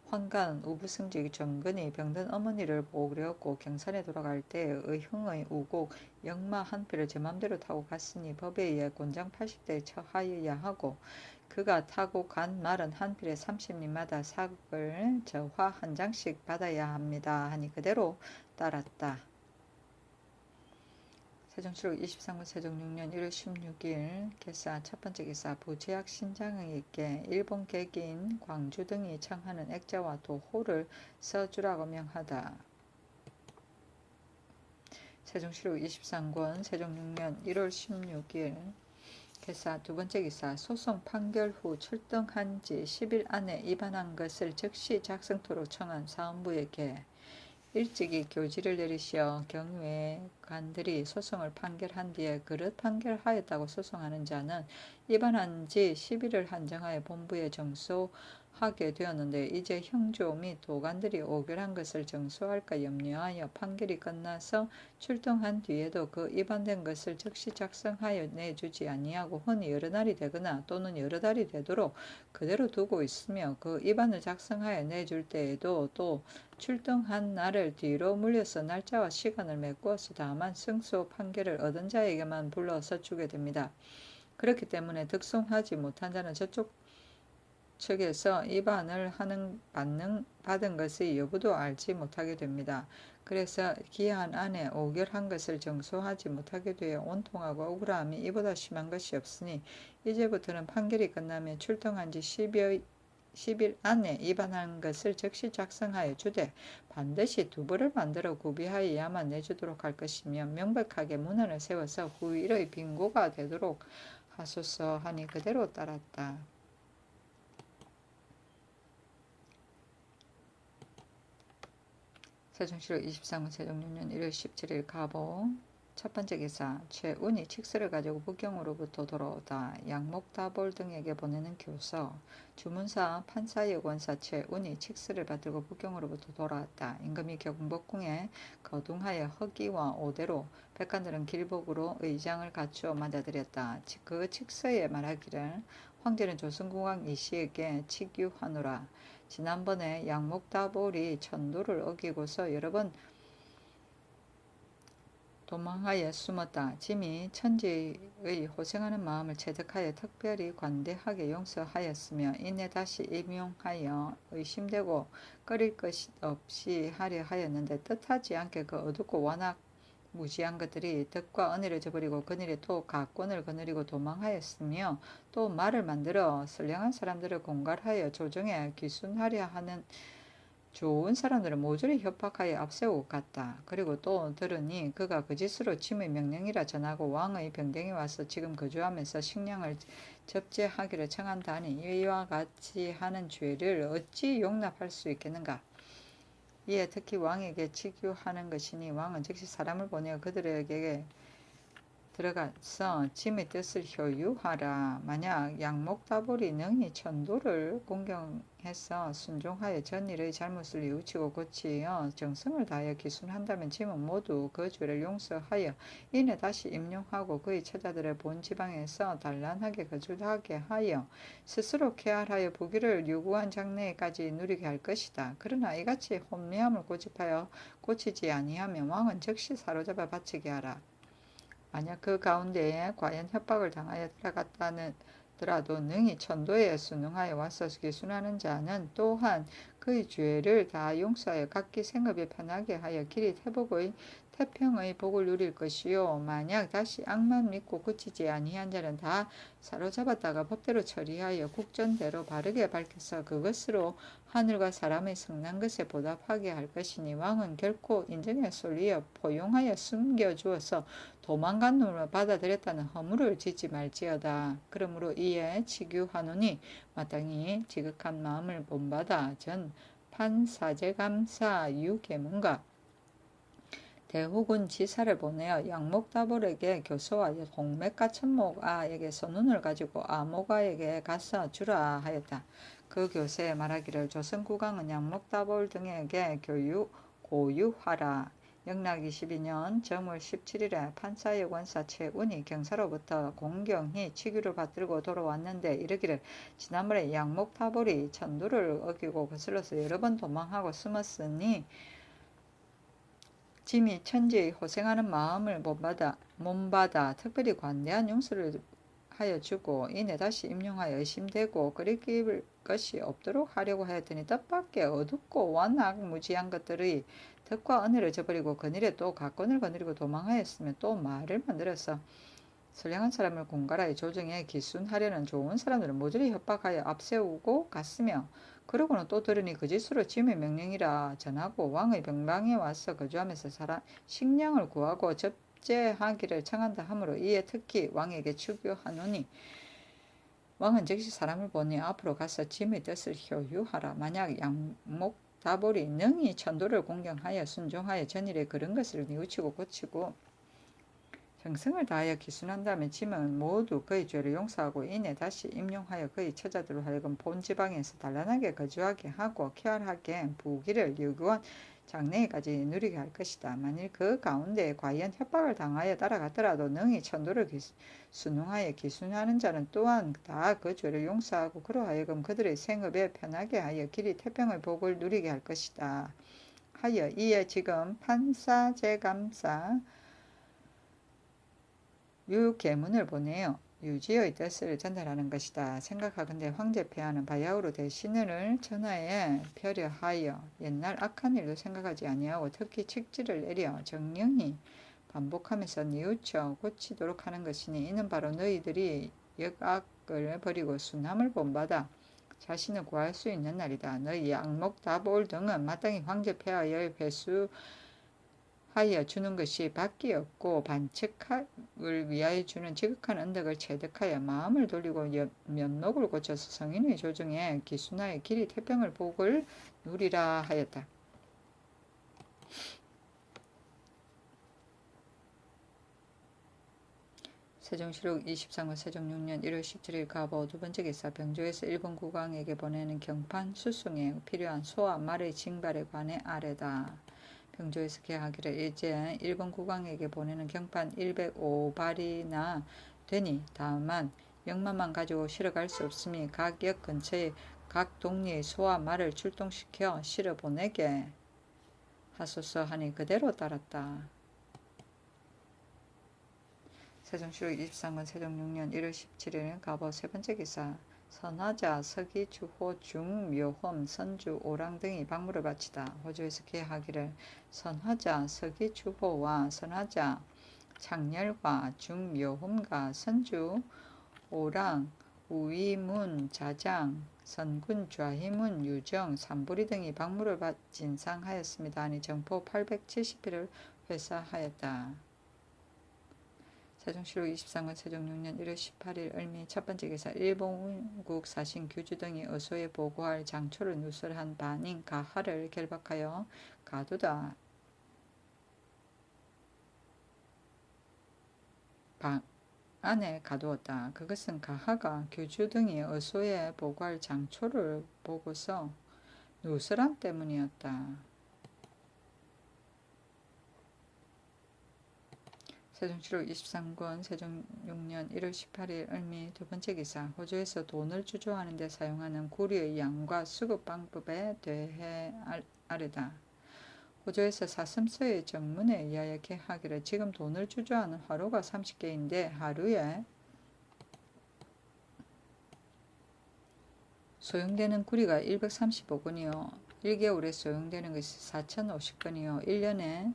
환관 우부승직 정근이 병든 어머니를 보려고 경산에 돌아갈 때의 흥의 우곡 역마 한 피를 제 맘대로 타고 갔으니 법에 의해 곤장 80대에 처하여야 하고 그가 타고 간 말은 한 필에 30리마다 삭을 저화 한 장씩 받아야 합니다 하니 그대로 따랐다. 세종시록 23권 세종 6년 1월 16일 개사 첫 번째 기사 부제약 신장에게 일본 객인 광주 등이 청하는 액자와 도호를 써주라고 명하다. 세종시록 23권 세종 6년 1월 16일 개사 두 번째 기사 소송 판결 후 출동한 지 10일 안에 위반한 것을 즉시 작성토록 청한 사헌부에게 일찍이 교지를 내리시어 경외관들이 소송을 판결한 뒤에 그릇 판결하였다고 소송하는 자는 위반한 지 10일을 한정하여 본부에 정소하게 되었는데 이제 형조 및 도관들이 오결한 것을 정소할까 염려하여 판결이 끝나서 출동한 뒤에도 그 위반된 것을 즉시 작성하여 내주지 아니하고 흔히 여러 날이 되거나 또는 여러 달이 되도록 그대로 두고 있으며 그 위반을 작성하여 내줄 때에도 또 출동한 날을 뒤로 물려서 날짜와 시간을 메꾸어서 다만 승소 판결을 얻은 자에게만 불러서 주게 됩니다. 그렇기 때문에 득송하지 못한 자는 저쪽 측에서 위반을 받은 것의 여부도 알지 못하게 됩니다. 그래서 기한 안에 오결한 것을 정소하지 못하게 되어 온통하고 억울함이 이보다 심한 것이 없으니 이제부터는 판결이 끝나면 출동한 지 10일 안에 위반한 것을 즉시 작성하여 주되 반드시 2벌을 만들어 구비하여야만 내주도록 할 것이며 명백하게 문안을 세워서 후일의 빙고가 되도록 하소서 하니 그대로 따랐다. 세종시록 23권 세종 6년 1월 17일 가보 첫 번째 기사 최운이 칙서를 가지고 북경으로부터 돌아오다 양목다볼 등에게 보내는 교서 주문사 판사의 권사 최운이 칙서를 받들고 북경으로부터 돌아왔다. 임금이 경복궁에 거둥하여 허기와 오대로 백관들은 길복으로 의장을 갖추어 맞아들였다. 그 칙서에 말하기를 황제는 조선국왕 이씨에게 치규하노라. 지난번에 양목다볼이 천도를 어기고서 여러 번 도망하여 숨었다. 짐이 천지의 호생하는 마음을 체득하여 특별히 관대하게 용서하였으며 이내 다시 임용하여 의심되고 꺼릴 것 없이 하려 하였는데 뜻하지 않게 그 어둡고 완악 무지한 것들이 덕과 은혜를 저버리고 그늘에 또 가권을 거느리고 도망하였으며 또 말을 만들어 선량한 사람들을 공갈하여 조정에 귀순하려 하는 좋은 사람들을 모조리 협박하여 앞세우고 갔다. 그리고 또 들으니 그가 거짓으로 짐의 명령이라 전하고 왕의 병댕이 와서 지금 거주하면서 식량을 접제하기를 청한다니 이와 같이 하는 죄를 어찌 용납할 수 있겠는가? 이에 특히 왕에게 치교하는 것이니 왕은 즉시 사람을 보내어 그들에게 들어가서 짐의 뜻을 효유하라. 만약 양목다볼이 능히 천도를 공경해서 순종하여 전일의 잘못을 뉘우치고 고치어 정성을 다하여 기순한다면 짐은 모두 그 죄를 용서하여 이내 다시 임용하고 그의 처자들의 본 지방에서 단란하게 거주하게 하여 스스로 쾌활하여 부귀를 유구한 장래까지 누리게 할 것이다. 그러나 이같이 혼미함을 고집하여 고치지 아니하면 왕은 즉시 사로잡아 바치게 하라. 만약 그 가운데에 과연 협박을 당하여 들어갔다더라도 능히 천도에 순응하여 와서 기순하는 자는 또한 그의 죄를 다 용서하여 각기 생업에 편하게 하여 길이 태평의 복을 누릴 것이요 만약 다시 악만 믿고 고치지 아니한 자는 다 사로잡았다가 법대로 처리하여 국전대로 바르게 밝혀서 그것으로 하늘과 사람의 성난 것에 보답하게 할 것이니 왕은 결코 인정에 쏠리어 포용하여 숨겨주어서 도망간 놈을 받아들였다는 허물을 짓지 말지어다. 그러므로 이에 치규하노니 마땅히 지극한 마음을 본받아 전 판사제감사 유계문과 대후군 지사를 보내어 양목다볼에게 교서하여 홍맥과 천목아에게 선운을 가지고 아모가에게 가서 주라 하였다. 그 교세에 말하기를 조선국왕은 양목다볼 등에게 고유하라. 영락 22년 정월 17일에 판사의 권사 최운이 경사로부터 공경히 치규를 받들고 돌아왔는데 이르기를 지난번에 양목다볼이 천도를 어기고 거슬러서 여러 번 도망하고 숨었으니 짐이 천지의 호생하는 마음을 몸받아 특별히 관대한 용서를 하여 주고 이내 다시 임용하여 의심되고 끓일 것이 없도록 하려고 하였더니 뜻밖의 어둡고 완악 무지한 것들의 덕과 은혜를 저버리고 그늘에 또 가권을 거느리고 도망하였으며 또 말을 만들어서 선량한 사람을 공갈하여 조정에 기순하려는 좋은 사람들을 모조리 협박하여 앞세우고 갔으며 그러고는 또 들으니 거짓으로 짐의 명령이라 전하고 왕의 병방에 와서 거주하면서 식량을 구하고 접제하기를 청한다 하므로 이에 특히 왕에게 추교하노니 왕은 즉시 사람을 보내 앞으로 가서 짐의 뜻을 효유하라. 만약 양목다볼이 능히 천도를 공경하여 순종하여 전일에 그런 것을 뉘우치고 고치고 정성을 다하여 기순한다면 짐은 모두 그의 죄를 용서하고 이내 다시 임용하여 그의 처자들로 하여금 본 지방에서 단란하게 거주하게 하고 쾌활하게 부귀를 유구한 장래까지 누리게 할 것이다. 만일 그 가운데 과연 협박을 당하여 따라갔더라도 능히 천도를 순응하여 기순하는 자는 또한 다 그 죄를 용서하고 그로 하여금 그들의 생업에 편하게 하여 길이 태평의 복을 누리게 할 것이다. 하여 이에 지금 판사제감사 유계문을 보내어 유지의 뜻을 전달하는 것이다. 생각하건대 황제 폐하는 바야흐로 대신을 전하에 표려하여 옛날 악한 일도 생각하지 아니하고 특히 책지를 내려 정령히 반복하면서 뉘우쳐 고치도록 하는 것이니 이는 바로 너희들이 역악을 버리고 순함을 본받아 자신을 구할 수 있는 날이다. 너희 양목다볼 등은 마땅히 황제 폐하의 회수 하여 주는 것이 밖에 없고 반칙을 위하여 주는 지극한 은덕을 체득하여 마음을 돌리고 면목을 고쳐서 성인의 조정에 기순하여 길이 태평을 복을 누리라 하였다. 세종실록 23년 세종 6년 1월 17일 가보 두 번째 기사 병조에서 일본 국왕에게 보내는 경판 수송에 필요한 소와 말의 징발에 관해 아래다. 병조에서 계하기를 이제 일본 국왕에게 보내는 경판 105발이나 되니 다만 역마만 가지고 실어 갈 수 없으니 각 역 근처에 각 동리의 소와 말을 출동시켜 실어 보내게 하소서 하니 그대로 따랐다. 세종시록 23권 세종 6년 1월 17일 갑오 세 번째 기사 선화자, 서기, 주호, 중, 묘홈, 선주, 오랑 등이 방문을 바치다. 호주에서 계하기를 선화자, 서기, 주호와 선화자, 창렬과 중, 묘홈과 선주, 오랑, 우이문, 자장, 선군, 좌희문, 유정, 삼부리 등이 방문을 진상하였습니다. 아니 정포 870일을 회사하였다. 세종시록 23권 세종 6년 1월 18일 을미 첫 번째 기사 일본국 사신 규주 등이 어소에 보고할 장초를 누설한 반인 가하를 결박하여 가두다. 방 안에 가두었다. 그것은 가하가 규주 등이 어소에 보고할 장초를 보고서 누설함 때문이었다. 세종시록 23권 세종 6년 1월 18일 을미 두 번째 기사 호주에서 돈을 주조하는 데 사용하는 구리의 양과 수급 방법에 대해 아르다. 호주에서 사슴서의 전문에 의하여 계하기를 지금 돈을 주조하는 화로가 30개인데 하루에 소용되는 구리가 135건이요. 1개월에 소용되는 것이 4,050건이요. 1년에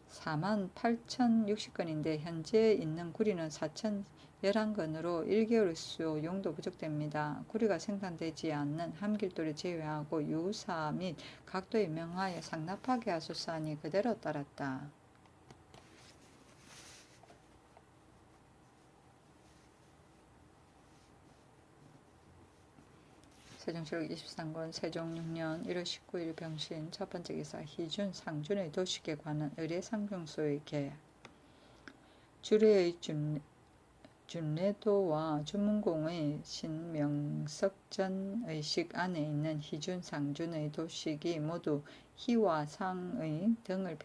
48,060건인데 현재 있는 구리는 4,011건으로 1개월 수용도 부족됩니다. 구리가 생산되지 않는 함길도를 제외하고 유사 및 각도에 명하여 상납하게 하소서 하니 그대로 따랐다. 세종시록 23권 세종 6년 1월 19일 병신 첫 번째 기사 희준 상준의 도식에 관한 의례상중소의 개 주례의 준례도와 주문공의 신명석전의식 안에 있는 희준 상준의 도식이 모두 희와 상의 등을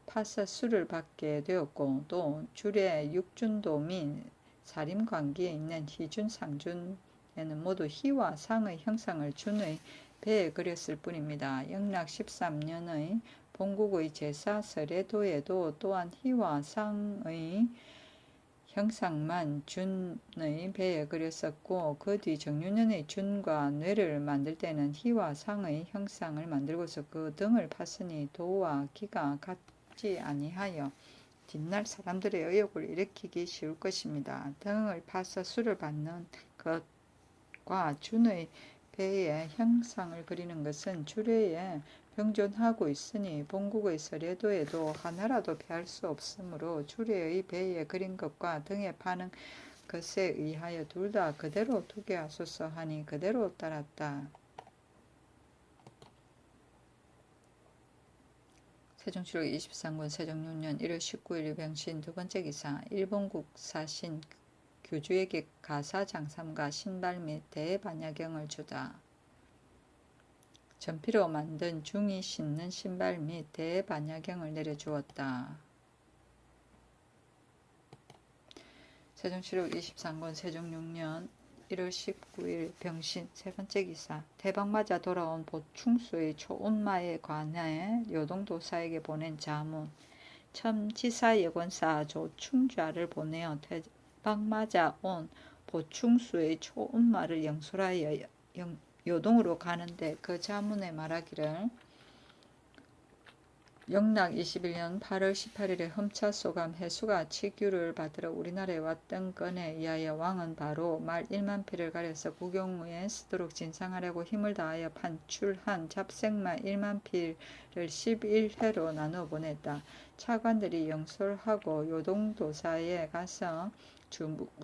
파서 수를 받게 되었고 또 주례 육준도 및 사림관기에 있는 희준 상준 에는 모두 희와 상의 형상을 준의 배에 그렸을 뿐입니다. 영락 13년의 본국의 제사 설해도에도 또한 희와 상의 형상만 준의 배에 그렸었고 그 뒤 정유년의 준과 뇌를 만들 때는 희와 상의 형상을 만들고서 그 등을 팠으니 도와 기가 같지 아니하여 뒷날 사람들의 의욕을 일으키기 쉬울 것입니다. 등을 파서 수를 받는 것 과 준의 배의 형상을 그리는 것은 주례에 병존하고 있으니 본국의 설해도에도 하나라도 피할 수 없으므로 주례의 배에 그린 것과 등에 파는 것에 의하여 둘 다 그대로 두게 하소서 하니 그대로 따랐다. 세종시록 23권 세종 6년 1월 19일 병신 두 번째 기사 일본국 사신 규주에게 가사장삼과 신발 및 대반야경을 주다. 전피로 만든 중이 신는 신발 및 대반야경을 내려주었다. 세종시록 23권 세종 6년 1월 19일 병신 세 번째 기사 대박맞아 돌아온 보충수의 초운마에 관해 요동도사에게 보낸 자문 첨지사예권사 조충좌를 보내어 대박맞아 온 보충수의 초운마를 영술하여 요동으로 가는데 그 자문에 말하기를 영락 21년 8월 18일에 흠차 쏘감 해수가 치규를 받으러 우리나라에 왔던 건에 의하여 왕은 바로 말 1만 피를 가려서 국용무에 쓰도록 진상하려고 힘을 다하여 판출한 잡생마 1만 피를 11회로 나누어 보냈다. 차관들이 영솔하고 요동도사에 가서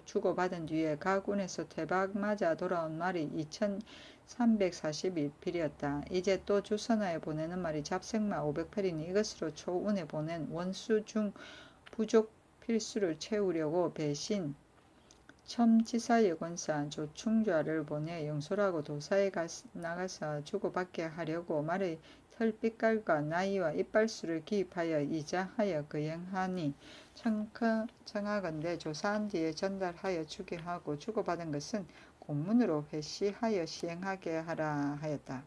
주고받은 뒤에 가군에서 대박 맞아 돌아온 말이 2341필이었다. 이제 또 주선하여 보내는 말이 잡생마 500필이니 이것으로 초운에 보낸 원수 중 부족 필수를 채우려고 배신 첨지사예권사 조충좌를 보내 영솔하고 도사에 나가서 주고받게 하려고 말의 털빛깔과 나이와 이빨수를 기입하여 이자하여 거행하니 청하건대 조사한 뒤에 전달하여 주게 하고 주고받은 것은 공문으로 회시하여 시행하게 하라 하였다.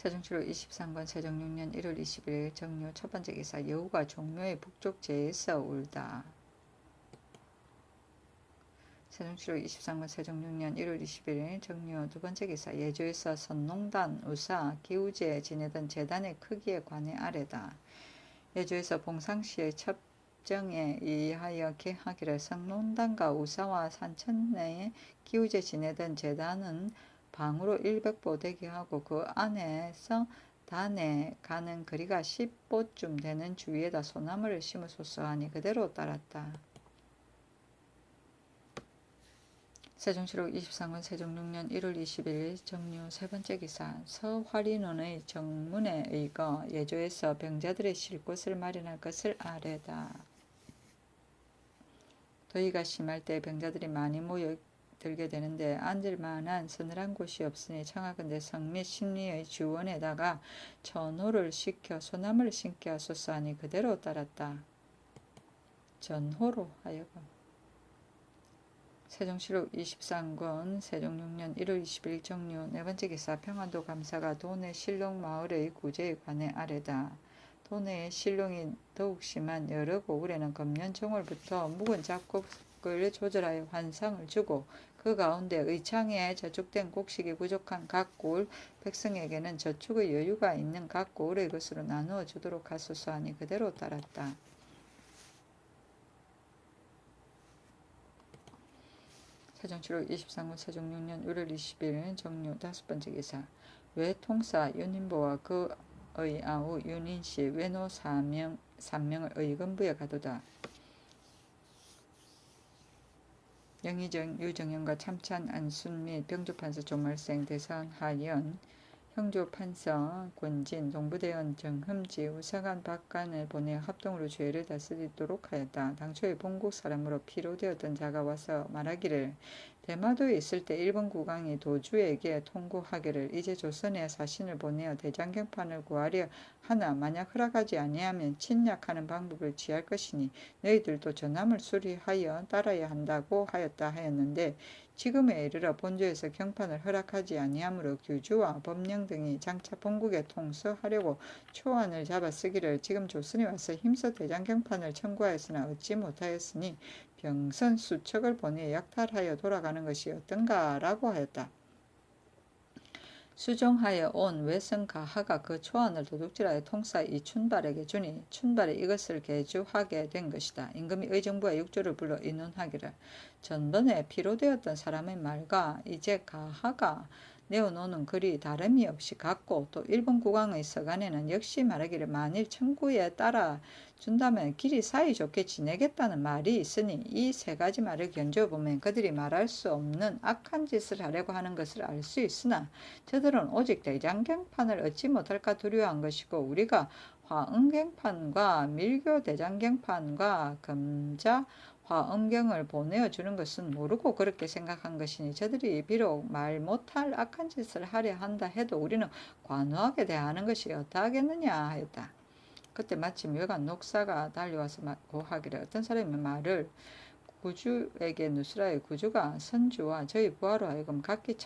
세종시로 23권 세종 6년 1월 20일 정묘 첫 번째 기사. 여우가 종묘의 북쪽 제에서 울다. 세종시로 23권 세종 6년 1월 20일 정묘 두 번째 기사. 예조에서 선농단 우사 기우제 지내던 제단의 크기에 관해 아래다. 예조에서 봉상시의 첩정에 의하여 계하기를 선농단과 우사와 산천 내에 기우제 지내던 제단은 방으로 100보 되게 하고 그 안에서 단에 가는 거리가 10보쯤 되는 주위에다 소나무를 심으소서 하니 그대로 따랐다. 세종시로 23권 세종 6년 1월 21일 정묘 세 번째 기사. 서화린원의 정문에 의거 예조에서 병자들의 쉴 곳을 마련할 것을 아래다. 더위가 심할 때 병자들이 많이 모여들게 되는데 앉을 만한 서늘한 곳이 없으니 청하건대 성 및 신리의 주원에다가 전호를 시켜 소나무를 심게 하소서 하니 그대로 따랐다. 전호로 하여금. 세종시록 23권 세종 6년 1월 20일 정묘 네 번째 기사. 평안도 감사가 도내 실롱 마을의 구제에 관해 아래다. 도내의 실롱이 더욱 심한 여러 고을에는 금년정월부터 묵은 잡곡을 조절하여 환상을 주고 그 가운데 의창에 저축된 곡식이 부족한 각 고을 백성에게는 저축의 여유가 있는 각 고을의 것으로 나누어 주도록 하소서 하니 그대로 따랐다. 세종시록 23권 세종 6년 1월 20일 정묘 다섯 번째 기사. 외통사 윤인보와 그의 아우 윤인씨 외노 3명을 의금부에 가두다. 영의정 유정현과 참찬 안순 및 병조판서 조말생 대선하연 형조판서 권진 동부대원 정흠지 우사관 박관을 보내 합동으로 죄를 다스리도록 하였다. 당초에 본국 사람으로 피로되었던 자가 와서 말하기를 대마도에 있을 때 일본 국왕이 도주에게 통고하기를 이제 조선에 사신을 보내어 대장경판을 구하려 하나 만약 허락하지 아니하면 침략하는 방법을 취할 것이니 너희들도 전함을 수리하여 따라야 한다고 하였는데 지금에 이르러 본조에서 경판을 허락하지 아니하므로 규주와 법령 등이 장차 본국에 통서하려고 초안을 잡아 쓰기를 지금 조선에 와서 힘써 대장경판을 청구하였으나 얻지 못하였으니 병선 수척을 보내 약탈하여 돌아가는 것이 어떤가 라고 하였다. 수정하여 온 외성가하가 그 초안을 도둑질하여 통사 이춘발에게 주니 춘발이 이것을 개주하게 된 것이다. 임금이 의정부와 육조를 불러 의논하기를 전번에 피로되었던 사람의 말과 이제 가하가 내어놓는 글이 다름이 없이 같고 또 일본 국왕의 서간에는 역시 말하기를 만일 청구에 따라 준다면 길이 사이좋게 지내겠다는 말이 있으니 이 세 가지 말을 견져보면 그들이 말할 수 없는 악한 짓을 하려고 하는 것을 알 수 있으나 저들은 오직 대장경판을 얻지 못할까 두려워한 것이고 우리가 화엄경판과 밀교 대장경판과 금자 화엄경을 보내어주는 것은 모르고 그렇게 생각한 것이니 저들이 비록 말 못할 악한 짓을 하려 한다 해도 우리는 관우하게 대하는 것이 어떠하겠느냐 하였다. 그때 마침 여간 녹사가 달려와서 고하기를 어떤 사람이 말을 구주에게 누스라의 구주가 선주와 저희 부하로 하여금 각기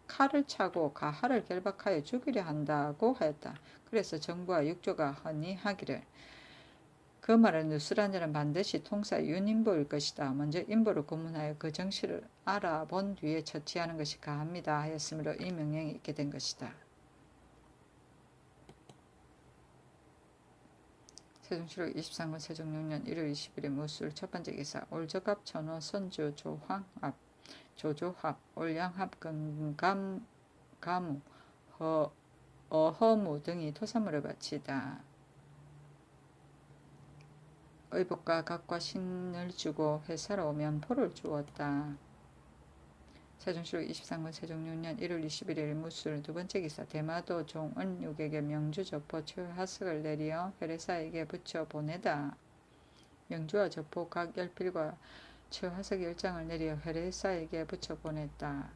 칼을 차고 가하를 결박하여 죽이려 한다고 하였다. 그래서 정부와 육조가 헌의하기를 그 말을 누스란 자는 반드시 통사 윤인보일 것이다. 먼저 인보를 고문하여 그 정실을 알아본 뒤에 처치하는 것이 가합니다 하였으므로 이 명령이 있게 된 것이다. 세종시록 23권 세종 6년 1월 20일에 무술 첫 번째 기사. 올저갑 전호 선주 조황합 조조합 올양합 금감 가무 어허무 등이 토사물을 바치다. 의복과 각과 신을 주고 회사로 면포를 주었다. 세종시록 23권 세종 6년 1월 21일 무술 두 번째 기사. 대마도 종은육에게 명주 저포 최하석을 내리어 회례사에게 붙여 보내다. 명주와 저포 각 10필과 최하석 10장을 내리어 회례사에게 붙여 보냈다.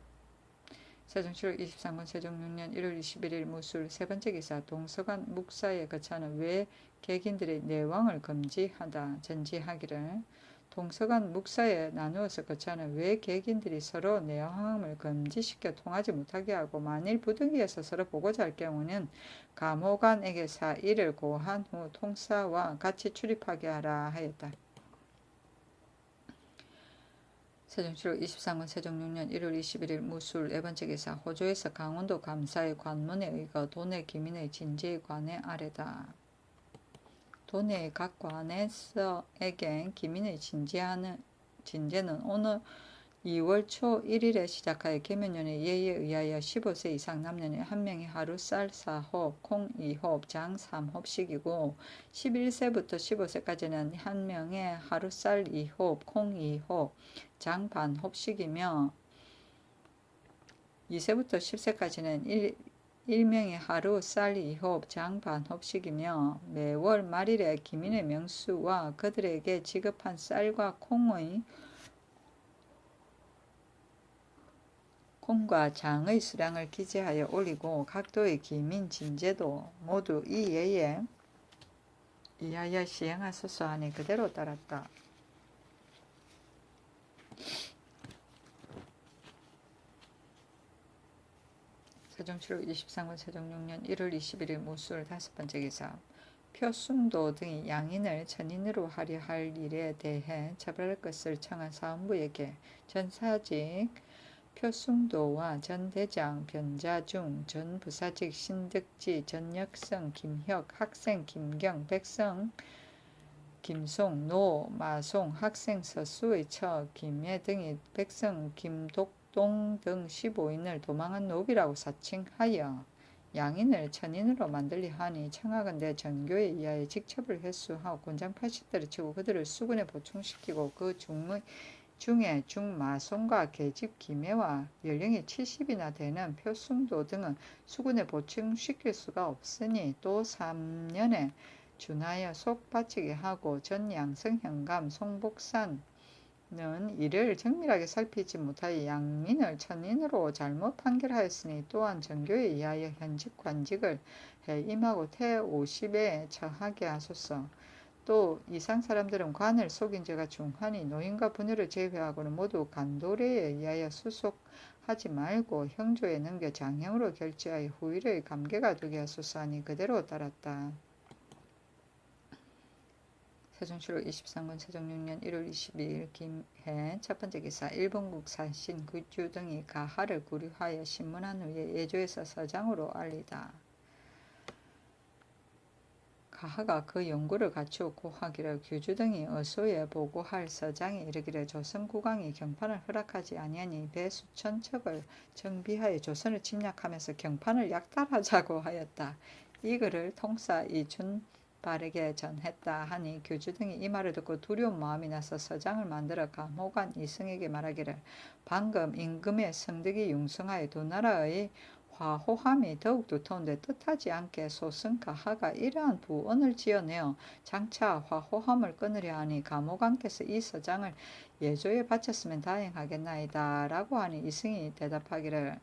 세종시록 23권 세종 6년 1월 21일 무술 세 번째 기사. 동서간 묵사에 거처하는 외 객인들의 내왕을 금지하다. 전지하기를 동서간 묵사에 나누어서 거처하는 외객인들이 서로 내항을 금지시켜 통하지 못하게 하고 만일 부득이해서 서로 보고자 할 경우는 감호관에게서 이를 고한 후 통사와 같이 출입하게 하라 하였다. 세종실록 23권 세종 6년 1월 21일 무술 네 번째 기사 호조에서 강원도 감사의 관문에 의거 도내 기민의 진제의 관에 아래다. 도내의 각 관에서에겐 기민의 진제는 오늘 2월 초 1일에 시작하여 계면년의 예에 의하여 15세 이상 남녀의 한 명이 하루 쌀 4홉, 콩 2홉, 장 3홉씩이고 11세부터 15세까지는 한 명의 하루 쌀 2홉, 콩 2홉, 장 반 홉씩이며 2세부터 10세까지는 일명의 하루 쌀 2홉, 장 반 홉씩이며 매월 말일에 기민의 명수와 그들에게 지급한 쌀과 콩과 장의 수량을 기재하여 올리고 각도의 기민 진제도 모두 이 예에 의하여 시행하소서 하니 그대로 따랐다. 세종실록 23권 세종 6년 1월 21일 무술 다섯 번째 기사 표숭도 등이 양인을 천인으로 하려 할 일에 대해 처벌할 것을 청한 사헌부에게 전사직 표숭도와 전대장 변자중 전부사직 신득지 전역성 김혁 학생 김경 백성 김송 노 마송 학생 서수의 처 김예 등이 백성 김독동 등 15인을 도망한 노비라고 사칭하여 양인을 천인으로 만들리 하니 청하건대 전교에 의하여 직첩을 회수하고 곤장 80대를 치고 그들을 수군에 보충시키고 그 중에 중마송과 계집 김해와 연령이 70이나 되는 표숭도 등은 수군에 보충시킬 수가 없으니 또 3년에 준하여 속바치게 하고 전 양성현감 송복산은 이를 정밀하게 살피지 못하여 양민을 천인으로 잘못 판결하였으니 또한 정교에 의하여 현직 관직을 해임하고 태 50에 처하게 하소서. 또 이상 사람들은 관을 속인 죄가 중하니 노인과 부녀를 제외하고는 모두 간도례에 의하여 수속하지 말고 형조에 넘겨 장형으로 결제하여 후일의 감계가 되게 하소서 하니 그대로 따랐다. 세종실록 23권 세종 6년 1월 22일 김해 첫 번째 기사 일본국 사신 구주 등이 가하를 구류하여 신문한 후에 예조에서 서장으로 알리다. 가하가 그 연구를 갖추어 고하기를 규주 등이 어소에 보고할 서장이 이르기를 조선 국왕이 경판을 허락하지 아니하니 배 수천 척을 정비하여 조선을 침략하면서 경판을 약탈하자고 하였다. 이 글을 통사 이춘발에게 전했다 하니 규주 등이 이 말을 듣고 두려운 마음이 나서 서장을 만들어 감호관 이승에게 말하기를 방금 임금의 성득이 융성하여 두 나라의 화호함이 더욱 두터운데 뜻하지 않게 소승 가하가 이러한 부언을 지어내어 장차 화호함을 끊으려 하니 감호관께서 이 서장을 예조에 바쳤으면 다행하겠나이다 라고 하니 이승이 대답하기를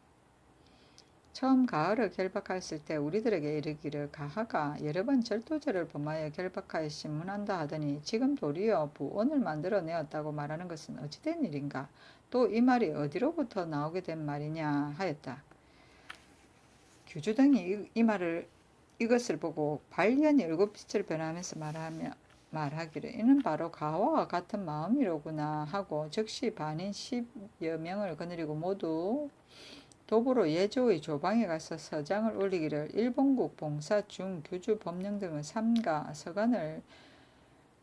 처음 가하를 결박하였을 때 우리들에게 이르기를 가하가 여러 번 절도죄를 범하여 결박하여 신문한다 하더니 지금 도리어 부언을 만들어내었다고 말하는 것은 어찌된 일인가? 또 이 말이 어디로부터 나오게 된 말이냐 하였다. 규주 등이 이것을 보고 발연히 얼굴빛을 변하면서 말하기를 이는 바로 가와와 같은 마음이로구나 하고 즉시 반인 10여 명을 거느리고 모두 도보로 예조의 조방에 가서 서장을 올리기를 일본국 봉사 중 규주 법령 등을 삼가 서간을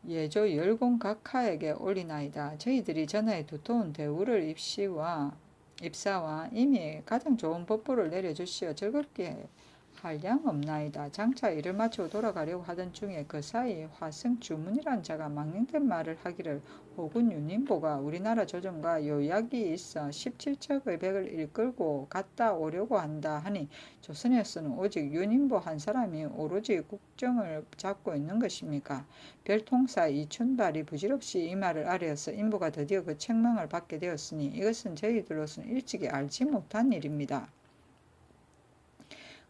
예조 열공 각하에게 올리나이다. 저희들이 전하에 두터운 대우를 입사와 이미 가장 좋은 법보를 내려주시어 즐겁게 할 양 없나이다. 장차 일을 마치고 돌아가려고 하던 중에 그 사이 화승 주문이란 자가 망령된 말을 하기를 호군 윤인보가 우리나라 조정과 요약이 있어 17척의 백을 이끌고 갔다 오려고 한다 하니 조선에서는 오직 윤인보 한 사람이 오로지 국정을 잡고 있는 것입니까? 별통사 이춘발이 부질없이 이 말을 아뢰어서 인보가 드디어 그 책망을 받게 되었으니 이것은 저희들로서는 일찍이 알지 못한 일입니다.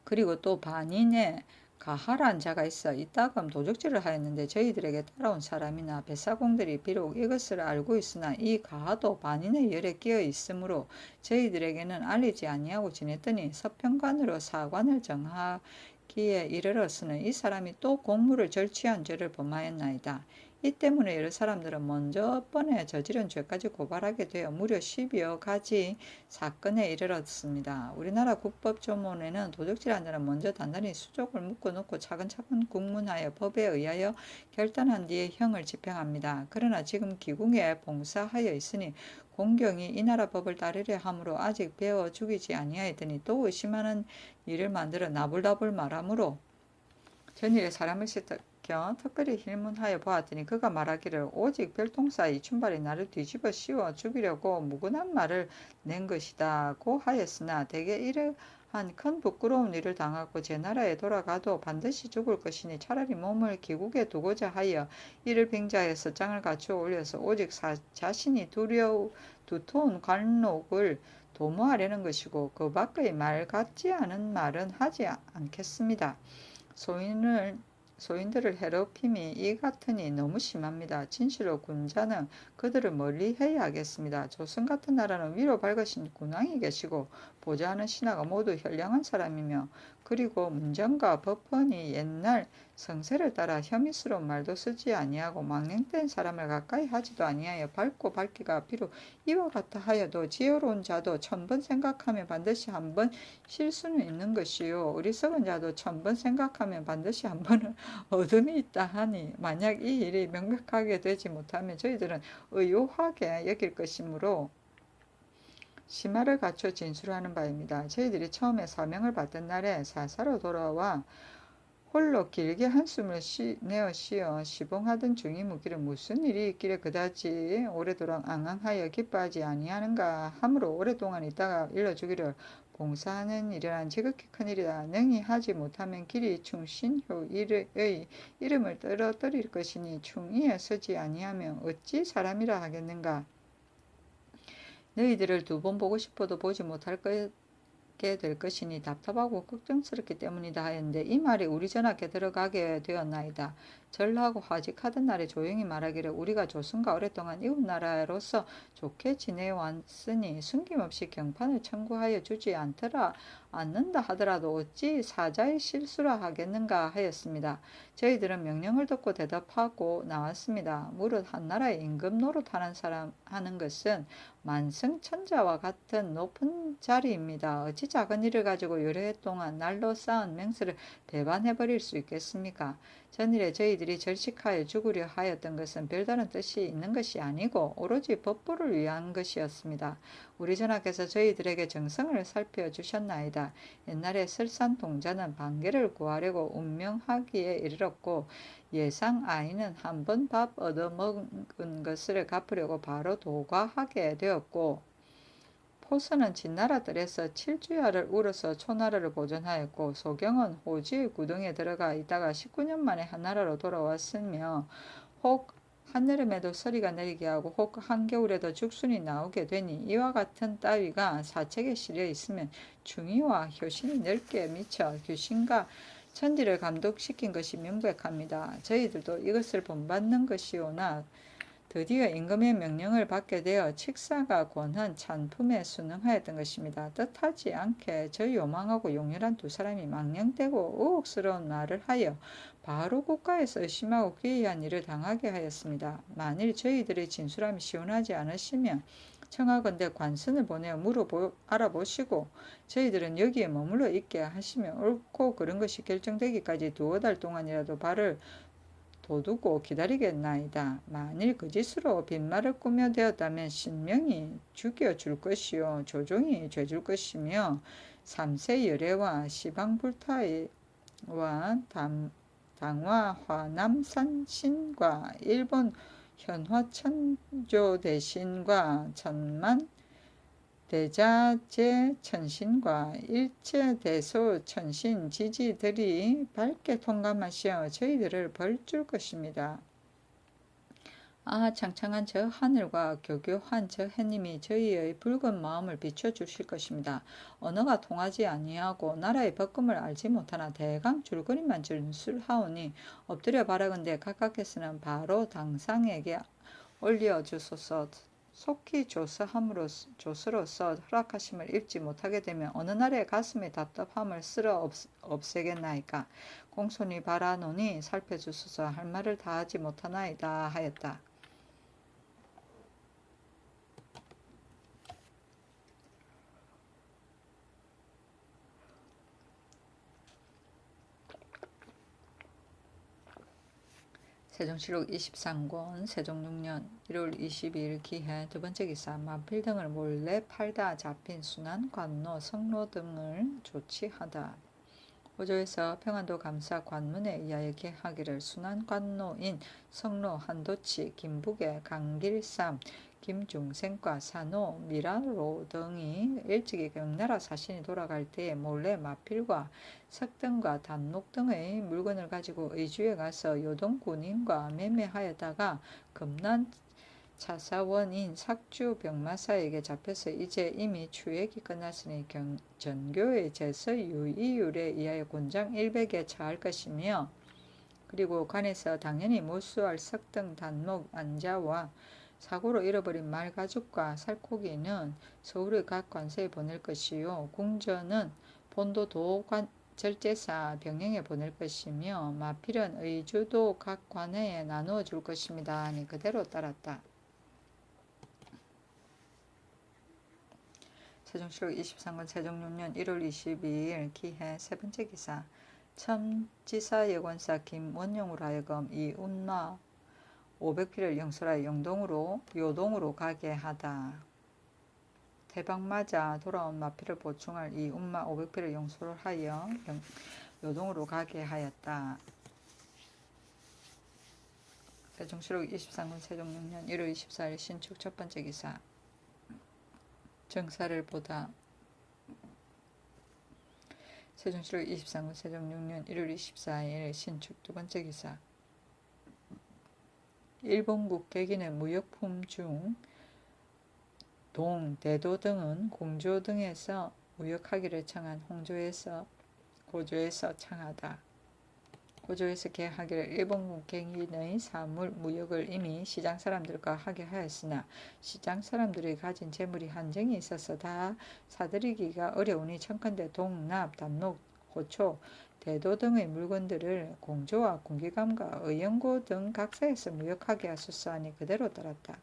그리고 또 반인의 가하란 자가 있어 이따금 도적질을 하였는데 저희들에게 따라온 사람이나 뱃사공들이 비록 이것을 알고 있으나 이 가하도 반인의 열에 끼어 있으므로 저희들에게는 알리지 아니하고 지냈더니 서평관으로 사관을 정하기에 이르렀으니 이 사람이 또 공무를 절취한 죄를 범하였나이다. 이 때문에 여러 사람들은 먼저 번에 저지른 죄까지 고발하게 되어 무려 10여 가지 사건에 이르렀습니다. 우리나라 국법조문에는 도적질한 자는 먼저 단단히 수족을 묶어놓고 차근차근 국문하여 법에 의하여 결단한 뒤에 형을 집행합니다. 그러나 지금 기궁에 봉사하여 있으니 공경이 이 나라 법을 따르려 함으로 아직 배워 죽이지 아니하였더니 또 의심하는 일을 만들어 나불나불 말하므로 전일에 사람을 시켜 특별히 힐문하여 보았더니 그가 말하기를 오직 별통사의 춘발이 나를 뒤집어 씌워 죽이려고 무근한 말을 낸 것이다고 하였으나 대개 이러한 큰 부끄러운 일을 당하고 제 나라에 돌아가도 반드시 죽을 것이니 차라리 몸을 기국에 두고자 하여 이를 빙자해서 장을 갖추어 올려서 오직 자신이 두터운 관록을 도모하려는 것이고 그 밖의 말 같지 않은 말은 하지 않겠습니다. 소인들을 해롭힘이 이 같으니 너무 심합니다. 진실로 군자는 그들을 멀리해야 하겠습니다. 조선 같은 나라는 위로 밝으신 군왕이 계시고 보좌하는 신하가 모두 현량한 사람이며 그리고 문정과 법헌이 옛날 성세를 따라 혐의스러운 말도 쓰지 아니하고 망령된 사람을 가까이 하지도 아니하여 밝고 밝기가 비록 이와 같아 하여도 지혜로운 자도 1000번 생각하면 반드시 한 번 실수는 있는 것이요 어리석은 자도 1000번 생각하면 반드시 한 번은 어둠이 있다 하니 만약 이 일이 명백하게 되지 못하면 저희들은 의요하게 여길 것이므로 심화를 갖춰 진술하는 바입니다. 저희들이 처음에 사명을 받던 날에 사사로 돌아와 홀로 길게 한숨을 내어 쉬어 시봉하던 중이 묻기를 무슨 일이 있기를 그다지 오래도록 앙앙하여 기뻐하지 아니하는가 하므로 오랫동안 있다가 일러주기를 봉사하는 일이란 지극히 큰일이다. 능히 하지 못하면 길이 충신효의 이름을 떨어뜨릴 것이니 충이에 서지 아니하면 어찌 사람이라 하겠는가. 너희들을 2번 보고 싶어도 보지 못할 게 될 것이니 답답하고 걱정스럽기 때문이다 하였는데 이 말이 우리 전하께 들어가게 되었나이다. 절하고 화직하던 날에 조용히 말하기를 우리가 조선과 오랫동안 이웃나라로서 좋게 지내왔으니 숨김없이 경판을 청구하여 주지 않는다 하더라도 어찌 사자의 실수라 하겠는가 하였습니다. 저희들은 명령을 듣고 대답하고 나왔습니다. 무릇 한나라의 임금 노릇하는 사람 하는 것은 만승천자와 같은 높은 자리입니다. 어찌 작은 일을 가지고 여러 해 동안 날로 쌓은 맹세를 배반해버릴 수 있겠습니까? 전일에 저희들이 절식하여 죽으려 하였던 것은 별다른 뜻이 있는 것이 아니고 오로지 법보를 위한 것이었습니다. 우리 전하께서 저희들에게 정성을 살펴주셨나이다. 옛날에 설산동자는 반개를 구하려고 운명하기에 이르렀고 예상 아이는 한 번 밥 얻어먹은 것을 갚으려고 바로 도과하게 되었고 포스는 진나라 뜰에서 7주야를 울어서 초나라를 보존하였고 소경은 호주의 구덩이에 들어가 있다가 19년 만에 한나라로 돌아왔으며 혹 한여름에도 서리가 내리게 하고 혹 한겨울에도 죽순이 나오게 되니 이와 같은 따위가 사책에 실려 있으면 중의와 효신이 넓게 미쳐 귀신과 천지를 감독시킨 것이 명백합니다. 저희들도 이것을 본받는 것이오나 드디어 임금의 명령을 받게 되어 칙사가 권한 찬품에 순응하였던 것입니다. 뜻하지 않게 저 요망하고 용렬한 2사람이 망령되고 의혹스러운 말을 하여 바로 국가에서 의심하고 괴이한 일을 당하게 하였습니다. 만일 저희들의 진술함이 시원하지 않으시면 청하건대 관선을 보내어 알아보시고 저희들은 여기에 머물러 있게 하시면 옳고 그른 것이 결정되기까지 2-5달 동안이라도 발을 도두고 기다리겠나이다. 만일 그 짓으로 빈말을 꾸며대었다면 신명이 죽여줄 것이요 조종이 죄줄 것이며 3세 열애와 시방불타와 당화 화남산신과 일본 현화천조 대신과 천만 대자재 천신과 일체 대소 천신 지지들이 밝게 통감하시어 저희들을 벌 줄 것입니다. 아 창창한 저 하늘과 교교한 저 해님이 저희의 붉은 마음을 비춰주실 것입니다. 언어가 통하지 아니하고 나라의 법금을 알지 못하나 대강 줄거리만 전술하오니 엎드려 바라건대 각각께서는 바로 당상에게 올려주소서. 속히 조서로서 허락하심을 입지 못하게 되면 어느 날에 가슴의 답답함을 쓸어 없애겠나이까. 공손히 바라노니 살펴주소서. 할 말을 다하지 못하나이다 하였다. 세종실록 23권 세종 6년 1월 22일 기해 두 번째 기사. 만필 등을 몰래 팔다 잡힌 순안, 관노, 성로 등을 조치하다. 호조에서 평안도 감사 관문에 의하여 계하기를 순안 관노인 성로 한도치, 김북의 강길삼, 김중생과 산호, 미라로 등이 일찍이 명나라 사신이 돌아갈 때에 몰래 마필과 석등과 단록 등의 물건을 가지고 의주에 가서 요동 군인과 매매하였다가 금난 차사원인 삭주 병마사에게 잡혀서 이제 이미 추액이 끝났으니 전교의 제서 유의율에 의하여 곤장 100에 처할 것이며, 그리고 관에서 당연히 못수할 석등 단목 안자와 사고로 잃어버린 말 가죽과 살코기는 서울의 각 관서에 보낼 것이요, 궁전은 본도 절제사 병영에 보낼 것이며, 마필은 의주도 각 관내에 나누어 줄 것입니다 하니 그대로 따랐다. 세종실록 23권 세종 6년 1월 22일 기해 세 번째 기사. 첨지사예권사 김원용으로 하여금 이 운마 500필을 영설하여 요동으로 가게 하다. 대박맞아 돌아온 마필을 보충할 이 운마 500필을 영설하여 요동으로 가게 하였다. 세종실록 23권 세종 6년 1월 24일 신축 첫 번째 기사. 정사를 보다. 세종실록 23권 세종 6년 1월 24일 신축 두 번째 기사. 일본국 객인의 무역품 중 동, 대도 등은 공조 등에서 무역하기를 청한 고조에서 청하다. 고조에서 계하기를 일본국 객인의 사물 무역을 이미 시장 사람들과 하게 하였으나 시장 사람들이 가진 재물이 한정이 있어서 다 사들이기가 어려우니 청컨대 동납, 단록, 호초, 대도 등의 물건들을 공조와 군기감과 의연고 등 각사에서 무역하게 하소서 하니 그대로 따랐다.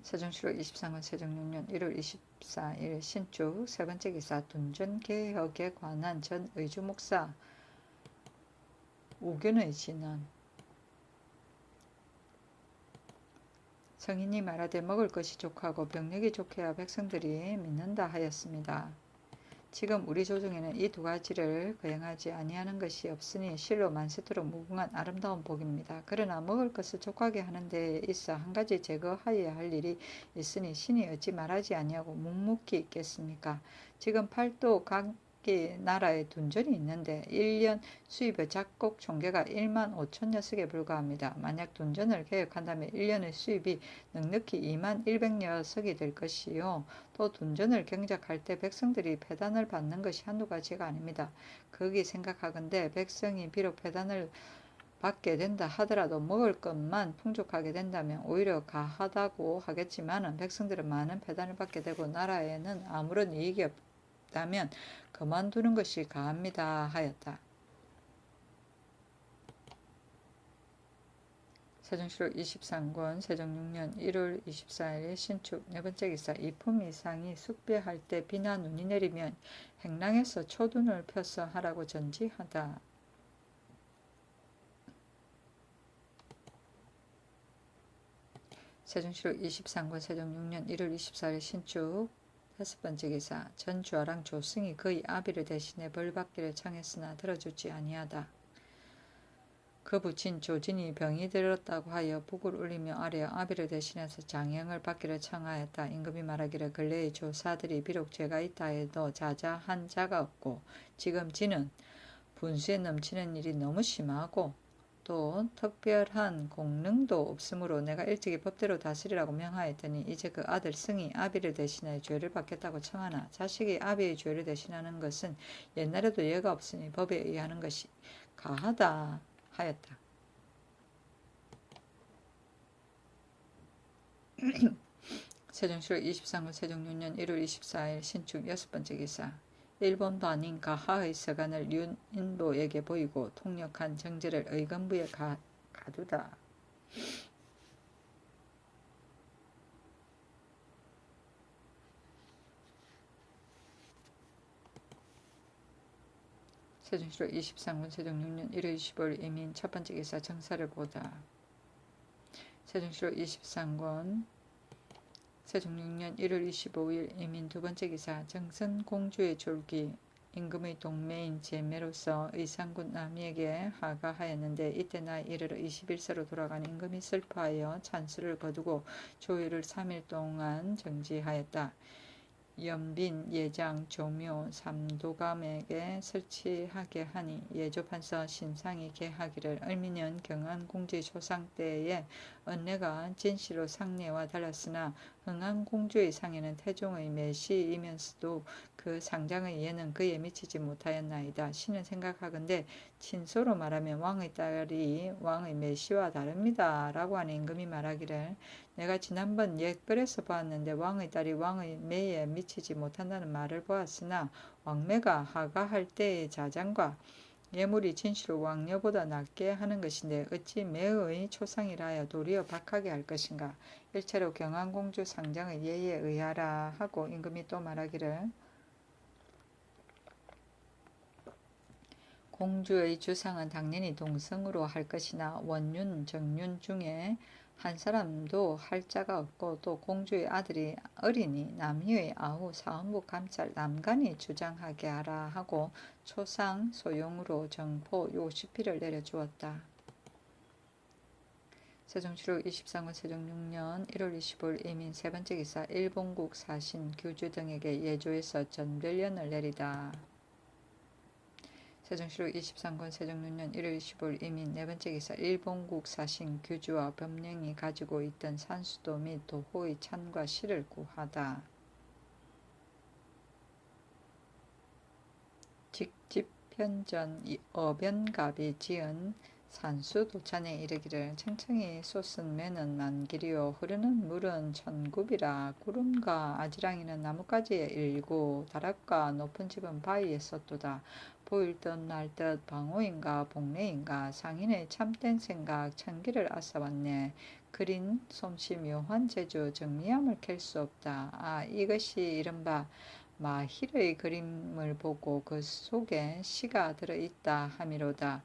세종실록 23권 세종 6년 1월 24일 신축 세 번째 기사. 둔전개혁에 관한 전 의주목사 우견의 진언. 성인이 말하되 먹을 것이 족하고 병력이 족해야 백성들이 믿는다 하였습니다. 지금 우리 조정에는 이 두 가지를 거행하지 아니하는 것이 없으니 실로 만세토록 무궁한 아름다운 복입니다. 그러나 먹을 것을 족하게 하는 데에 있어 한 가지 제거하여야 할 일이 있으니 신이 어찌 말하지 아니하고 묵묵히 있겠습니까? 지금 팔도 각 나라에 둔전이 있는데 1년 수입의 작곡 총계가 1만 5천 녀석에 불과합니다. 만약 둔전을 개혁한다면 1년의 수입이 넉넉히 2만 100녀석이 될 것이요. 또 둔전을 경작할 때 백성들이 배단을 받는 것이 한두 가지가 아닙니다. 거기 생각하건대 백성이 비록 배단을 받게 된다 하더라도 먹을 것만 풍족하게 된다면 오히려 가하다고 하겠지만은 백성들은 많은 배단을 받게 되고 나라에는 아무런 이익이 없다면 그만두는 것이 가합니다 하였다. 세종실록 23권 세종 6년 1월 24일 신축 네 번째 기사. 이품 이상이 숙배할 때 비나 눈이 내리면 행랑에서 초둔을 펴서 하라고 전지하다. 세종실록 23권 세종 6년 1월 24일 신축 다섯 번째 기사. 전 주하랑 조승이 그의 아비를 대신해 벌받기를 청했으나 들어주지 아니하다. 그 부친 조진이 병이 들었다고 하여 북을 울리며 아뢰어 아비를 대신해서 장형을 받기를 청하였다. 임금이 말하기를 근래의 조사들이 비록 죄가 있다 해도 자자한 자가 없고 지금 지는 분수에 넘치는 일이 너무 심하고 또 특별한 공능도 없으므로 내가 일찍이 법대로 다스리라고 명하였더니 이제 그 아들 승이 아비를 대신하여 죄를 받겠다고 청하나 자식이 아비의 죄를 대신하는 것은 옛날에도 예가 없으니 법에 의하는 것이 가하다 하였다. 세종시로 23년 세종 6년 1월 24일 신축 6번째 기사. 일본도 아닌 가하의 서간을 윤인보에게 보이고 통역한 정제를 의건부에 가두다. 세종시로 23년 세종 6년 1월 25일 이민 첫번째 기사 정사를 보다. 세종시로 23권 세종 6년 1월 25일 이민 두번째 기사 정선 공주의 졸기. 임금의 동매인 제매로서 의상군 남이에게 하가하였는데 이때 나이 이르러 21세로 돌아간 임금이 슬퍼하여 찬수를 거두고 조율을 3일 동안 정지하였다. 연빈, 예장, 조묘, 삼도감에게 설치하게 하니 예조판서 신상이 개하기를 을미년 경안공주의 초상 때에 은례가 진시로 상례와 달랐으나 흥안공주의 상에는 태종의 매시이면서도 그 상장의 예는 그에 미치지 못하였나이다. 신은 생각하건대 친소로 말하면 왕의 딸이 왕의 매시와 다릅니다. 라고 하는 임금이 말하기를 내가 지난번 옛글에서 보았는데 왕의 딸이 왕의 매에 미치지 못한다는 말을 보았으나 왕매가 하가할 때의 자장과 예물이 진실로 왕녀보다 낫게 하는 것인데 어찌 매의 초상이라 하여 도리어 박하게 할 것인가. 일체로 경안공주 상장의 예에 의하라 하고 임금이 또 말하기를 공주의 주상은 당연히 동성으로 할 것이나 원윤, 정윤 중에 한 사람도 할 자가 없고 또 공주의 아들이 어리니 남희의 아우 사헌부 감찰 남간이 주장하게 하라 하고 초상 소용으로 정포 50피를 내려주었다. 세종시로 23권 세종 6년 1월 25일 이민 세번째 기사 일본국 사신 규주 등에게 예조에서 전별련을 내리다. 세종시로 23권 세종 6년 1월 25일 이민 네번째 기사 일본국 사신 규주와 법령이 가지고 있던 산수도 및 도호의 찬과 시를 구하다. 직집현전 어변갑이 지은 산수도찬에 이르기를 청청이 솟은 매는 만길이요 흐르는 물은 천굽이라 구름과 아지랑이는 나뭇가지에 일고 다락과 높은 집은 바위에 섰도다. 보일 듯 날 듯 방호인가 복례인가 상인의 참된 생각 천기를 앗아왔네. 그린 솜씨 묘한 재주 정리함을 캘 수 없다. 아 이것이 이른바 마힐의 그림을 보고 그 속에 시가 들어있다 함이로다.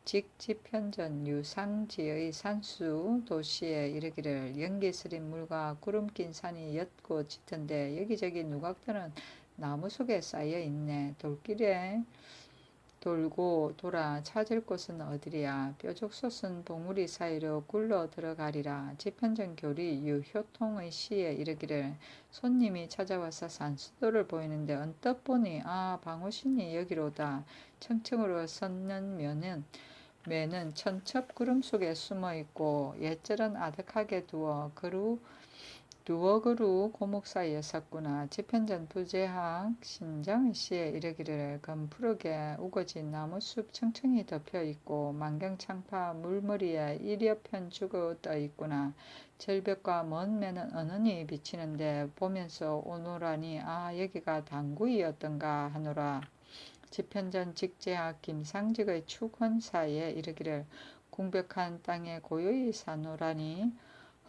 직지편전 유상지의 산수 도시에 이르기를 연기스린 물과 구름 낀 산이 옅고 짙은데 여기저기 누각들은 나무 속에 쌓여 있네. 돌길에 돌고 돌아 찾을 곳은 어디랴. 뾰족 솟은 봉우리 사이로 굴러 들어가리라. 지편전 교리 유효통의 시에 이르기를 손님이 찾아와서 산수도를 보이는데 언뜻 보니 아 방호신이 여기로다. 청층으로 섰는 매는 천첩 구름 속에 숨어 있고 옛절은 아득하게 두어 그루 고목 사이에 섰구나. 지편전 부재학 신장의 시에 이르기를 검푸르게 우거진 나무숲 청청이 덮여 있고 만경창파 물머리에 일여편 죽어 떠 있구나. 절벽과 먼 매는 어느니 비치는데 보면서 오노라니 아 여기가 당구이였던가 하노라. 지편전 직제학 김상직의 축원사에 이르기를 공백한 땅에 고요히 사노라니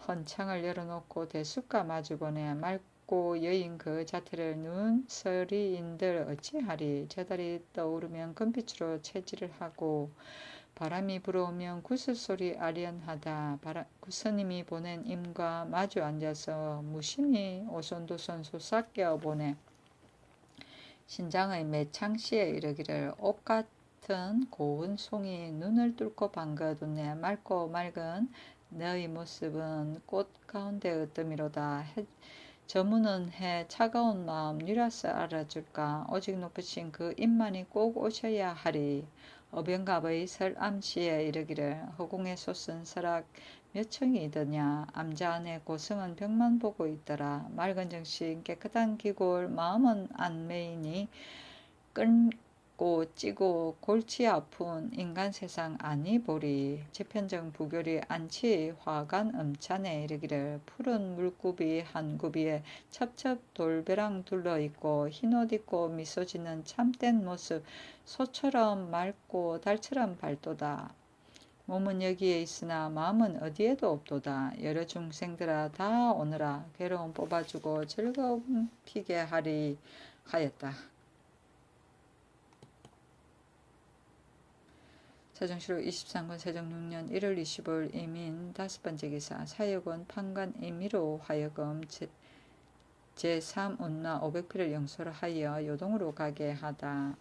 헌창을 열어놓고 대숲과 마주보내 맑고 여인 그 자태를 눈 서리인들 어찌하리. 저달이 떠오르면 금빛으로 채질을 하고 바람이 불어오면 구슬소리 아련하다. 구스님이 보낸 임과 마주 앉아서 무심히 오손도손 솟아껴 보내. 신장의 매창시에 이르기를 옷 같은 같은 고운 송이 눈을 뚫고 반겨두네. 맑고 맑은 너의 모습은 꽃 가운데 으뜸이로다. 저무는 해 차가운 마음 뉴라스 알아줄까. 오직 높으신 그 입만이 꼭 오셔야 하리. 어병갑의 설암시에 이르기를 허공에 솟은 설악 몇 층이더냐. 암자 안에 고성은 벽만 보고 있더라. 맑은 정신 깨끗한 기골 마음은 안 메이니 끊고 찌고 골치 아픈 인간 세상 아니 보리. 재편정 부교리 안치 화간 음찬에 이르기를 푸른 물구비 한 구비에 첩첩 돌배랑 둘러있고 흰옷 입고 미소 짓는 참된 모습 소처럼 맑고 달처럼 밝도다. 몸은 여기에 있으나 마음은 어디에도 없도다. 여러 중생들아 다 오너라. 괴로움 뽑아주고 즐거움 피게 하리 하였다. 세종시록 23권 세종 6년 1월 25일 이민 5번째 기사 사역원 판관 임의로 하여금 제3운나 500필을 영소를 하여 요동으로 가게 하다.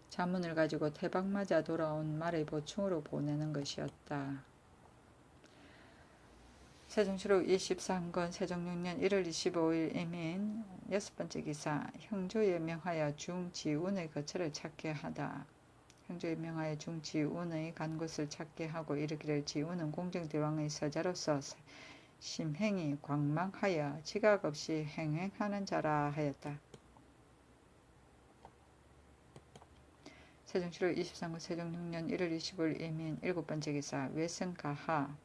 자문을 가지고 태박 맞아 돌아온 말의 보충으로 보내는 것이었다. 세종시록 23권 세종 6년 1월 25일 이민 6번째 기사 형조에 명하여 중지운의 거처를 찾게 하다. 형조에 명하여 중지운의 간 곳을 찾게 하고 이르기를 지운은 공정대왕의 서자로서 심행이 광망하여 지각 없이 행행하는 자라 하였다. 세종시록 23권 세종 6년 1월 25일 이민 7번째 기사 외승가하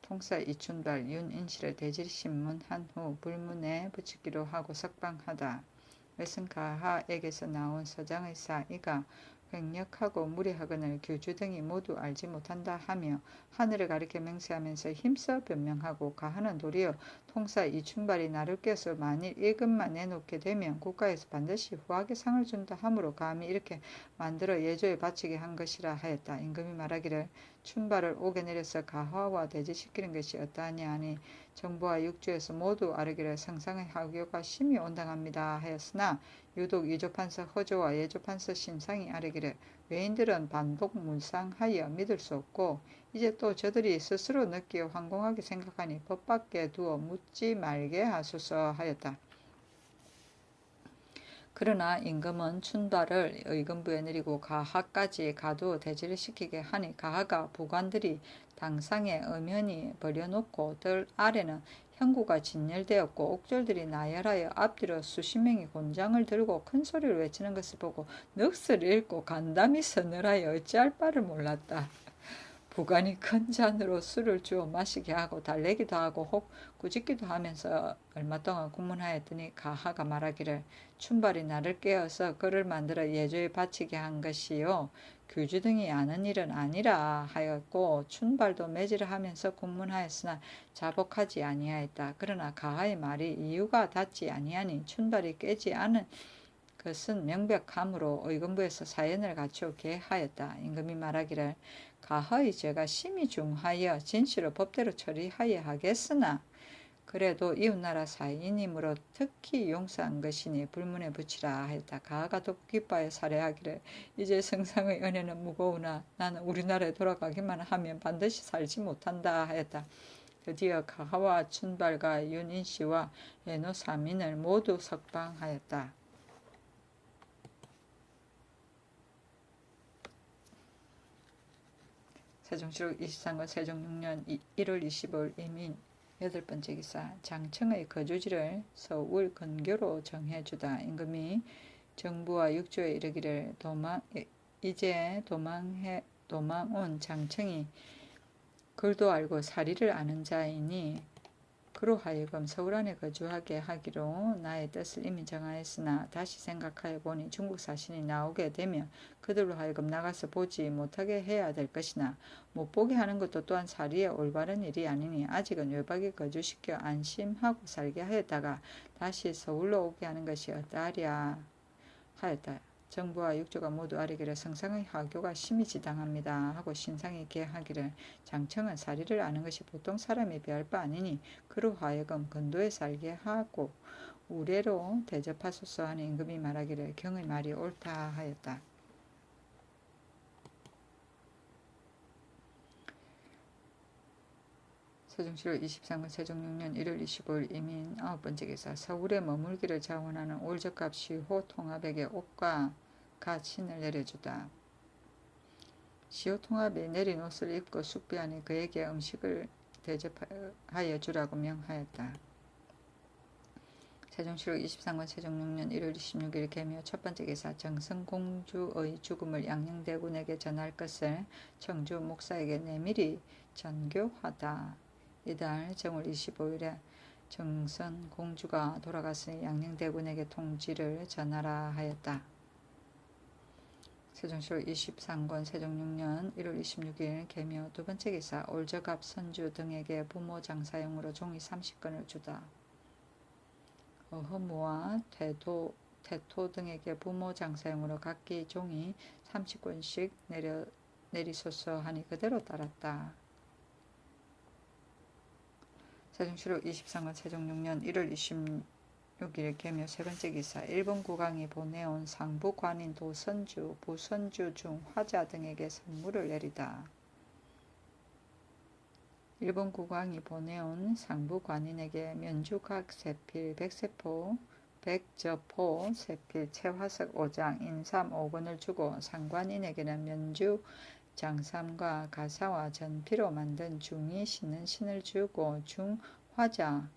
통사 이춘발 윤인실을 대질신문한 후 불문에 붙이기로 하고 석방하다. 외승가하에게서 나온 서장의 사이가 횡력하고 무례하거늘 교주 등이 모두 알지 못한다 하며 하늘을 가리켜 맹세하면서 힘써 변명하고 가하는 도리어 통사 이춘발이 나를 껴서 만일 1금만 내놓게 되면 국가에서 반드시 후하게 상을 준다 하므로 감히 이렇게 만들어 예조에 바치게 한 것이라 하였다. 임금이 말하기를 춘발을 옥에 내려서 가화와 대지시키는 것이 어떠하냐 하니 정부와 육주에서 모두 아르기를 성상의 하교가 심히 온당합니다 하였으나 유독 유조판서 허조와 예조판서 심상이 아르기를 외인들은 반복문상하여 믿을 수 없고 이제 또 저들이 스스로 느끼어 황공하게 생각하니 법 밖에 두어 묻지 말게 하소서 하였다. 그러나 임금은 춘발을 의금부에 내리고 가하까지 가두 대지를 시키게 하니 가하가 부관들이 당상에 엄연히 버려놓고 들 아래는 형구가 진열되었고 옥졸들이 나열하여 앞뒤로 수십 명이 곤장을 들고 큰 소리를 외치는 것을 보고 넋을 잃고 간담이 서늘하여 어찌할 바를 몰랐다. 부관이 큰 잔으로 술을 주어 마시게 하고 달래기도 하고 혹 꾸짖기도 하면서 얼마 동안 국문하였더니 가하가 말하기를 춘발이 나를 깨어서 그를 만들어 예조에 바치게 한 것이요 교주 등이 아는 일은 아니라 하였고 춘발도 매질을 하면서 국문하였으나 자복하지 아니하였다. 그러나 가하의 말이 이유가 닿지 아니하니 춘발이 깨지 않은 것은 명백하므로 의금부에서 사연을 갖추게 하였다. 임금이 말하기를 가하의 죄가 심히 중하여 진실로 법대로 처리하여 하겠으나 그래도 이웃나라 사인이므로 특히 용서한 것이니 불문에 붙이라 하였다. 가하가 독기빠에 살해하기를 이제 성상의 은혜는 무거우나 나는 우리나라에 돌아가기만 하면 반드시 살지 못한다 하였다. 드디어 가하와 춘발과 윤인씨와 에노 3인을 모두 석방하였다. 세종시록 23권 세종 6년 1월 25일 이민 8번째 기사 장청의 거주지를 서울 근교로 정해주다. 임금이 정부와 육조에 이르기를 이제 도망온 장청이 글도 알고 사리를 아는 자이니 그로 하여금 서울 안에 거주하게 하기로 나의 뜻을 이미 정하였으나 다시 생각하여 보니 중국 사신이 나오게 되면 그들로 하여금 나가서 보지 못하게 해야 될 것이나 못 보게 하는 것도 또한 사리의 올바른 일이 아니니 아직은 외박에 거주시켜 안심하고 살게 하였다가 다시 서울로 오게 하는 것이 어떠하랴 하였다. 정부와 육조가 모두 아뢰기를 성상의 하교가 심히 지당합니다 하고 신상이 계하기를 장청은 사리를 아는 것이 보통 사람이 배할 바 아니니 그로 하여금 근도에 살게 하고 우레로 대접하소서 하는 임금이 말하기를 경의 말이 옳다 하였다. 세종시로 23년 세종 6년 1월 25일 이민 9번째 기사 서울에 머물기를 자원하는 올적갑 시호 통합에게 옷과 갓신을 내려주다. 시호 통합이 내린 옷을 입고 숙비하니 그에게 음식을 대접하여 주라고 명하였다. 세종시로 23권 세종 6년 1월 26일 개묘 첫번째 기사 정성공주의 죽음을 양녕대군에게 전할 것을 청주 목사에게 내밀히 전교하다. 이달 정월 25일에 정선공주가 돌아갔으니 양녕대군에게 통지를 전하라 하였다. 세종시로 23권 세종 6년 1월 26일 개묘 두번째 기사 올저갑 선주 등에게 부모 장사용으로 종이 30건을 주다. 어허무와 태토 등에게 부모 장사용으로 각기 종이 30권씩 내리소서 하니 그대로 따랐다. 세종시로 23권 세종 6년 1월 26일 개묘 세번째 기사 일본 국왕이 보내온 상부 관인 도선주, 부선주 중 화자 등에게 선물을 내리다. 일본 국왕이 보내온 상부 관인에게 면주각 세필, 백세포, 백저포 세필, 채화석 5장, 인삼 5권을 주고 상관인에게는 면주 장삼과 가사와 전피로 만든 중이 신는 신을 주고 중화자,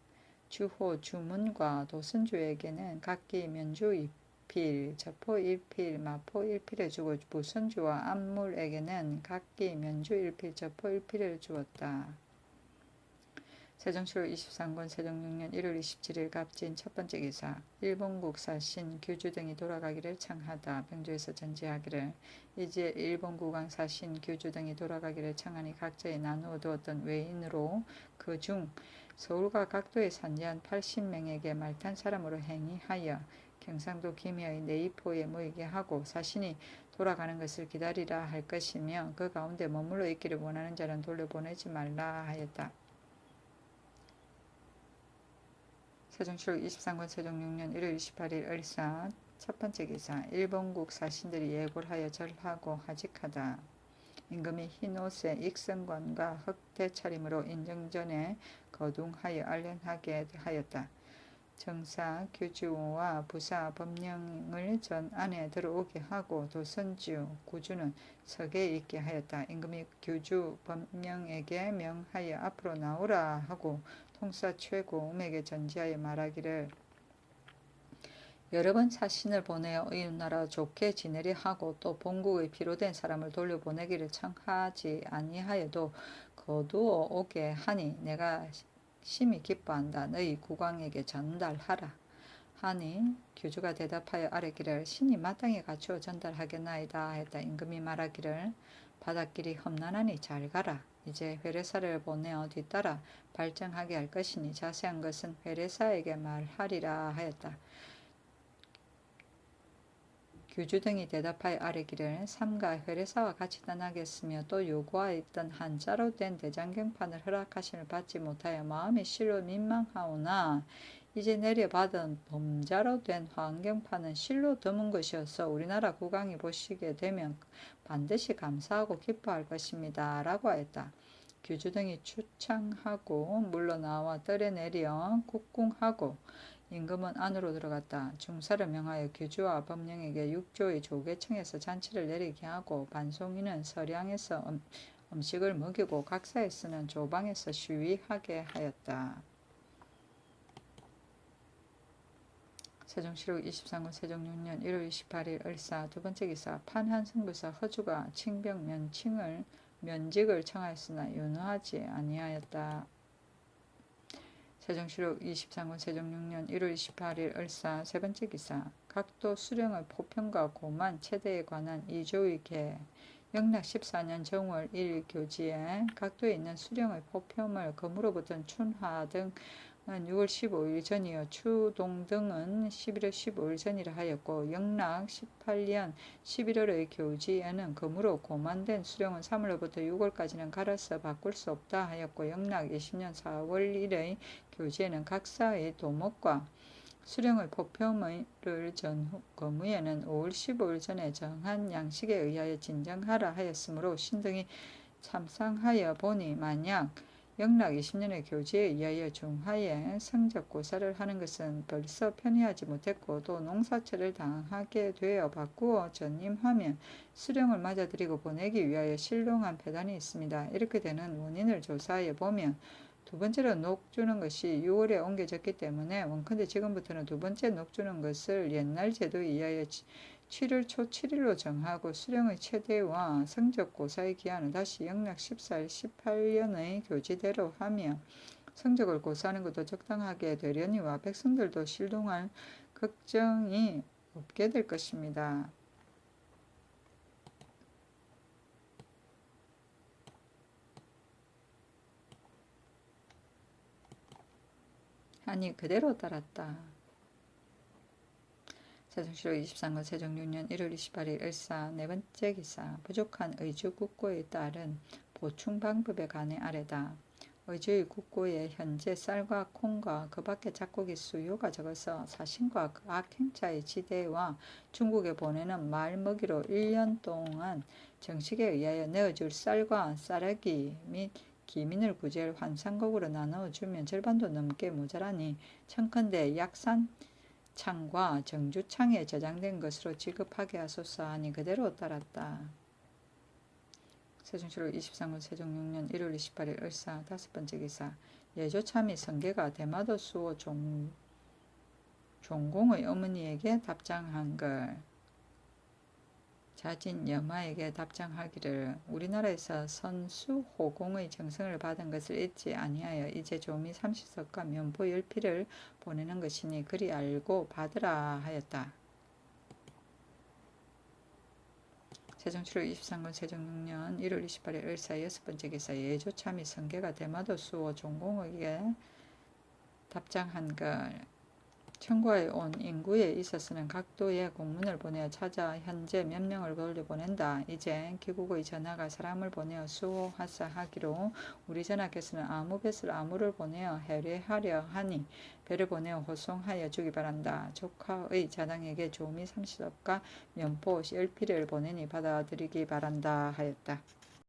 주호, 주문과 도선주에게는 각기 면주 1필, 저포 1필, 마포 1필을 주고 부선주와 안물에게는 각기 면주 1필, 저포 1필을 주었다. 세종시로 23권 세종 6년 1월 27일 갑진 첫번째 기사 일본국 사신 규주 등이 돌아가기를 청하다. 병조에서 전지하기를 이제 일본 국왕 사신 규주 등이 돌아가기를 청하니 각자에 나누어 두었던 외인으로 그 중 서울과 각도에 산지한 80명에게 말탄 사람으로 행위하여 경상도 김해의 내이포에 모이게 하고 사신이 돌아가는 것을 기다리라 할 것이며 그 가운데 머물러 있기를 원하는 자는 돌려보내지 말라 하였다. 세종시로 23권 세종 6년 1월 28일 을사 첫번째 기사 일본국 사신들이 예고를 하여 절하고 하직하다. 임금이 흰옷에 익성관과 흑대 차림으로 인정전에 거둥하여 알련하게 하였다. 정사 규주와 부사 법령을 전 안에 들어오게 하고 도선주 구주는 석에 있게 하였다. 임금이 규주 법령에게 명하여 앞으로 나오라 하고 통사 최고음에게 전지하여 말하기를 여러 번 사신을 보내어 이웃나라 좋게 지내려 하고 또 본국의 피로된 사람을 돌려보내기를 청하지 아니하여도 거두어 오게 하니 내가 심히 기뻐한다. 너희 국왕에게 전달하라 하니 규주가 대답하여 아뢰기를 신이 마땅히 갖추어 전달하겠나이다 했다. 임금이 말하기를 바닷길이 험난하니 잘 가라. 이제 회례사를 보내어 뒤따라 발정하게 할 것이니 자세한 것은 회례사에게 말하리라 하였다. 규주 등이 대답하여 아뢰기를 삼가 회례사와 같이 떠나겠으며 또 요구하였던 한자로 된 대장경판을 허락하심을 받지 못하여 마음이 실로 민망하오나 이제 내려받은 범자로 된 환경판은 실로 드문 것이어서 우리나라 국왕이 보시게 되면 반드시 감사하고 기뻐할 것입니다. 라고 하였다. 규주 등이 추창하고 물러나와 뜰에 내려 국궁하고 임금은 안으로 들어갔다. 중사를 명하여 규주와 법령에게 육조의 조계청에서 잔치를 내리게 하고 반송인은 서량에서 음식을 먹이고 각사에 쓰는 조방에서 쉬위하게 하였다. 세종시로 23권 세종 6년 1월 28일 을사 두번째 기사 판한승부사 허주가 칭병 면직을 청하였으나 윤허하지 아니하였다. 세종시로 23권 세종 6년 1월 28일 을사 세번째 기사 각도 수령의 포평과 고만 체대에 관한 이조의 개 영락 14년 정월 1일 교지에 각도에 있는 수령의 포평을 금으로부터 춘하 등은 6월 15일 전이요 추동 등은 11월 15일 전이라 하였고 영락 18년 11월의 교지에는 금으로 고만된 수령은 3월로부터 6월까지는 갈아서 바꿀 수 없다 하였고 영락 20년 4월 1의 교지에는 각사의 도목과 수령의 포표를 전거무에는 5월 15일 전에 정한 양식에 의하여 진정하라 하였으므로 신등이 참상하여 보니 만약 영락 20년의 교지에 의하여 중하에 성적고사를 하는 것은 벌써 편의하지 못했고 또 농사철을 당하게 되어 바꾸어 전임하면 수령을 맞아들이고 보내기 위하여 실롱한 배단이 있습니다. 이렇게 되는 원인을 조사해 보면 두 번째로 녹 주는 것이 6월에 옮겨졌기 때문에 원컨대 지금부터는 두 번째 녹 주는 것을 옛날 제도에 의하여 7월 초 7일로 정하고 수령의 최대와 성적고사의 기한은 다시 영락 14일 18년의 교지대로 하며 성적을 고사하는 것도 적당하게 되려니와 백성들도 실동할 걱정이 없게 될 것입니다. 하니 그대로 따랐다. 세종시로 23년 세종 6년 1월 28일 일사 네 번째 기사 부족한 의주 국고에 따른 보충 방법에 관해 아래다. 의주의 국고에 현재 쌀과 콩과 그 밖의 작곡의 수요가 적어서 사신과 그 악행자의 지대와 중국에 보내는 말 먹이로 1년 동안 정식에 의하여 내어줄 쌀과 쌀아기 및 기민을 구제할 환상곡으로 나누어주면 절반도 넘게 모자라니 청컨대 약산 창과 정주창에 저장된 것으로 지급하게 하소서 하니 그대로 따랐다. 세종시로 23년 세종 6년 1월 28일 을사 다섯 번째 기사 예조참이 성계가 대마도 수호 종공의 어머니에게 답장한 걸 자진 여마에게 답장하기를 우리나라에서 선수호공의 정성을 받은 것을 잊지 아니하여 이제 조미 30석과 면보 10피를 보내는 것이니 그리 알고 받으라 하였다. 세종 7월 23년 세종 6년 1월 28일 을사 여섯 번째 기사 예조참이 성계가 대마도 수호 종공에게 답장한 걸 청구하에 온 인구에 있어서는 각도에 공문을 보내어 찾아 현재 몇 명을 돌려보낸다. 이제 기국의 전하가 사람을 보내어 수호하사 하기로 우리 전하께서는 아무 뱃을 아무를 보내어 해례하려 하니 배를 보내어 호송하여 주기 바란다. 조카의 자당에게 조미 30억과 면포 10피를 보내니 받아들이기 바란다 하였다.